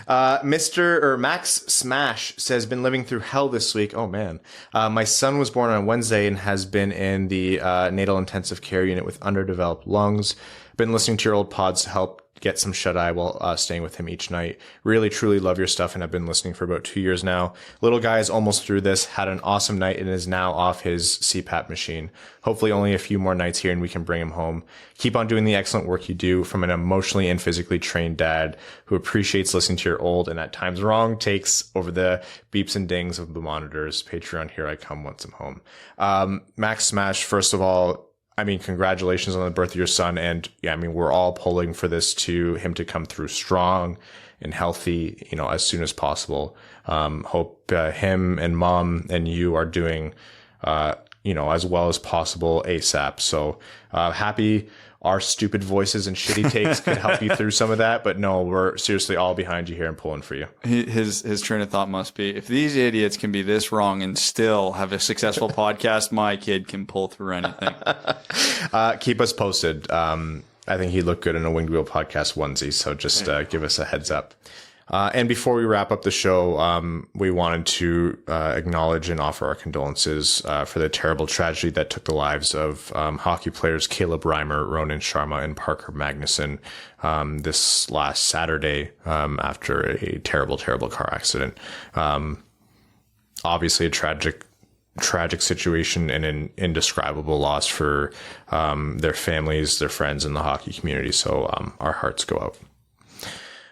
Speaker 5: Max Smash says, "Been living through hell this week." Oh man. My son was born on Wednesday and has been in the natal intensive care unit with underdeveloped lungs. Been listening to your old pods to help get some shut-eye while staying with him each night. Really, truly love your stuff and have been listening for about 2 years now. Little guy is almost through this, had an awesome night, and is now off his CPAP machine. Hopefully only a few more nights here and we can bring him home. Keep on doing the excellent work you do, from an emotionally and physically trained dad who appreciates listening to your old and at times wrong takes over the beeps and dings of the monitors. Patreon, here I come once I'm home." Max Smash, first of all, I mean, congratulations on the birth of your son. And yeah, I mean, we're all pulling for him to come through strong and healthy, as soon as possible. Hope him and mom and you are doing, as well as possible ASAP. So happy our stupid voices and shitty takes could help you through some of that. But no, we're seriously all behind you here and pulling for you.
Speaker 3: His train of thought must be, if these idiots can be this wrong and still have a successful podcast, my kid can pull through anything.
Speaker 5: Keep us posted. I think he looked good in a Winged Wheel podcast onesie. So just give us a heads up. And before we wrap up the show, we wanted to acknowledge and offer our condolences for the terrible tragedy that took the lives of hockey players Caleb Reimer, Ronan Sharma, and Parker Magnuson this last Saturday after a terrible, terrible car accident. Obviously a tragic situation and an indescribable loss for their families, their friends, and the hockey community. So our hearts go out.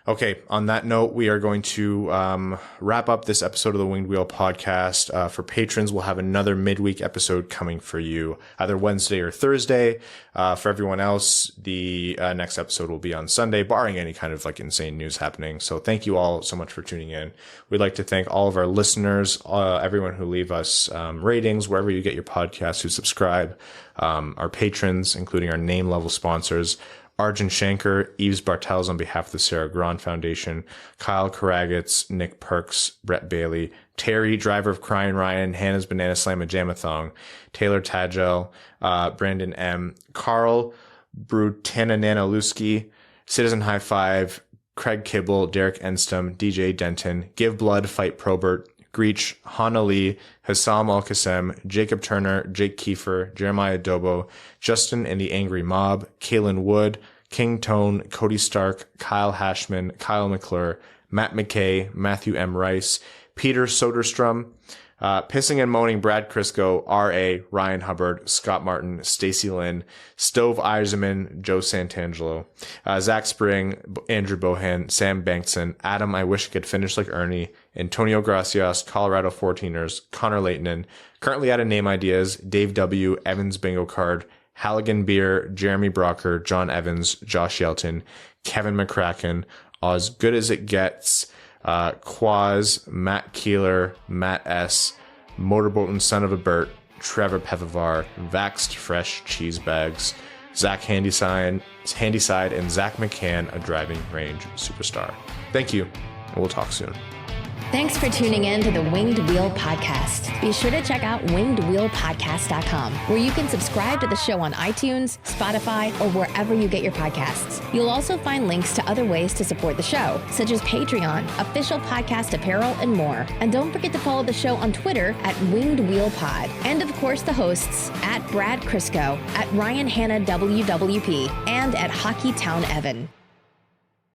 Speaker 2: Okay, on that note, we are going to wrap up this episode of the Winged Wheel podcast. For patrons, we'll have another midweek episode coming for you either Wednesday or Thursday. For everyone else, the next episode will be on Sunday, barring any kind of like insane news happening. So thank you all so much for tuning in. We'd like to thank all of our listeners, everyone who leave us ratings, wherever you get your podcasts, who subscribe, our patrons, including our name level sponsors, Arjun Shankar, Yves Bartels on behalf of the Sarah Grand Foundation, Kyle Karagitz, Nick Perks, Brett Bailey, Terry, driver of Crying Ryan, Hannah's Banana Slam and Jamathon, Taylor Tadgel, Brandon M, Carl Brutanananaluski, Citizen High Five, Craig Kibble, Derek Enstom, DJ Denton, Give Blood, Fight Probert, Greach, Hana Lee, Hassam Al-Qassem, Jacob Turner, Jake Kiefer, Jeremiah Dobo, Justin and the Angry Mob, Kaylin Wood, King Tone, Cody Stark, Kyle Hashman, Kyle McClure, Matt McKay, Matthew M. Rice, Peter Soderstrom, Pissing and Moaning Brad Crisco, R.A., Ryan Hubbard, Scott Martin, Stacy Lynn, Stove Yzerman, Joe Santangelo, Zach Spring, Andrew Bohan, Sam Bankson, Adam I Wish I Could Finish Like Ernie, Antonio Gracias, Colorado 14ers, Connor Leighton, currently out of name ideas, Dave W., Evans Bingo Card, Halligan Beer, Jeremy Brocker, John Evans, Josh Yelton, Kevin McCracken, As Good As It Gets, Quaz, Matt Keeler, Matt S., Motorboat and Son of a Bert, Trevor Pevavar, Vaxed Fresh Cheese Bags, Zach Handyside, and Zach McCann, a driving range superstar. Thank you, and we'll talk soon.
Speaker 1: Thanks for tuning in to the Winged Wheel Podcast. Be sure to check out wingedwheelpodcast.com, where you can subscribe to the show on iTunes, Spotify, or wherever you get your podcasts. You'll also find links to other ways to support the show, such as Patreon, official podcast apparel, and more. And don't forget to follow the show on Twitter at Winged Wheel Pod. And of course, the hosts at Brad Crisco, at Ryan Hanna WWP, and at Hockey Town Evan.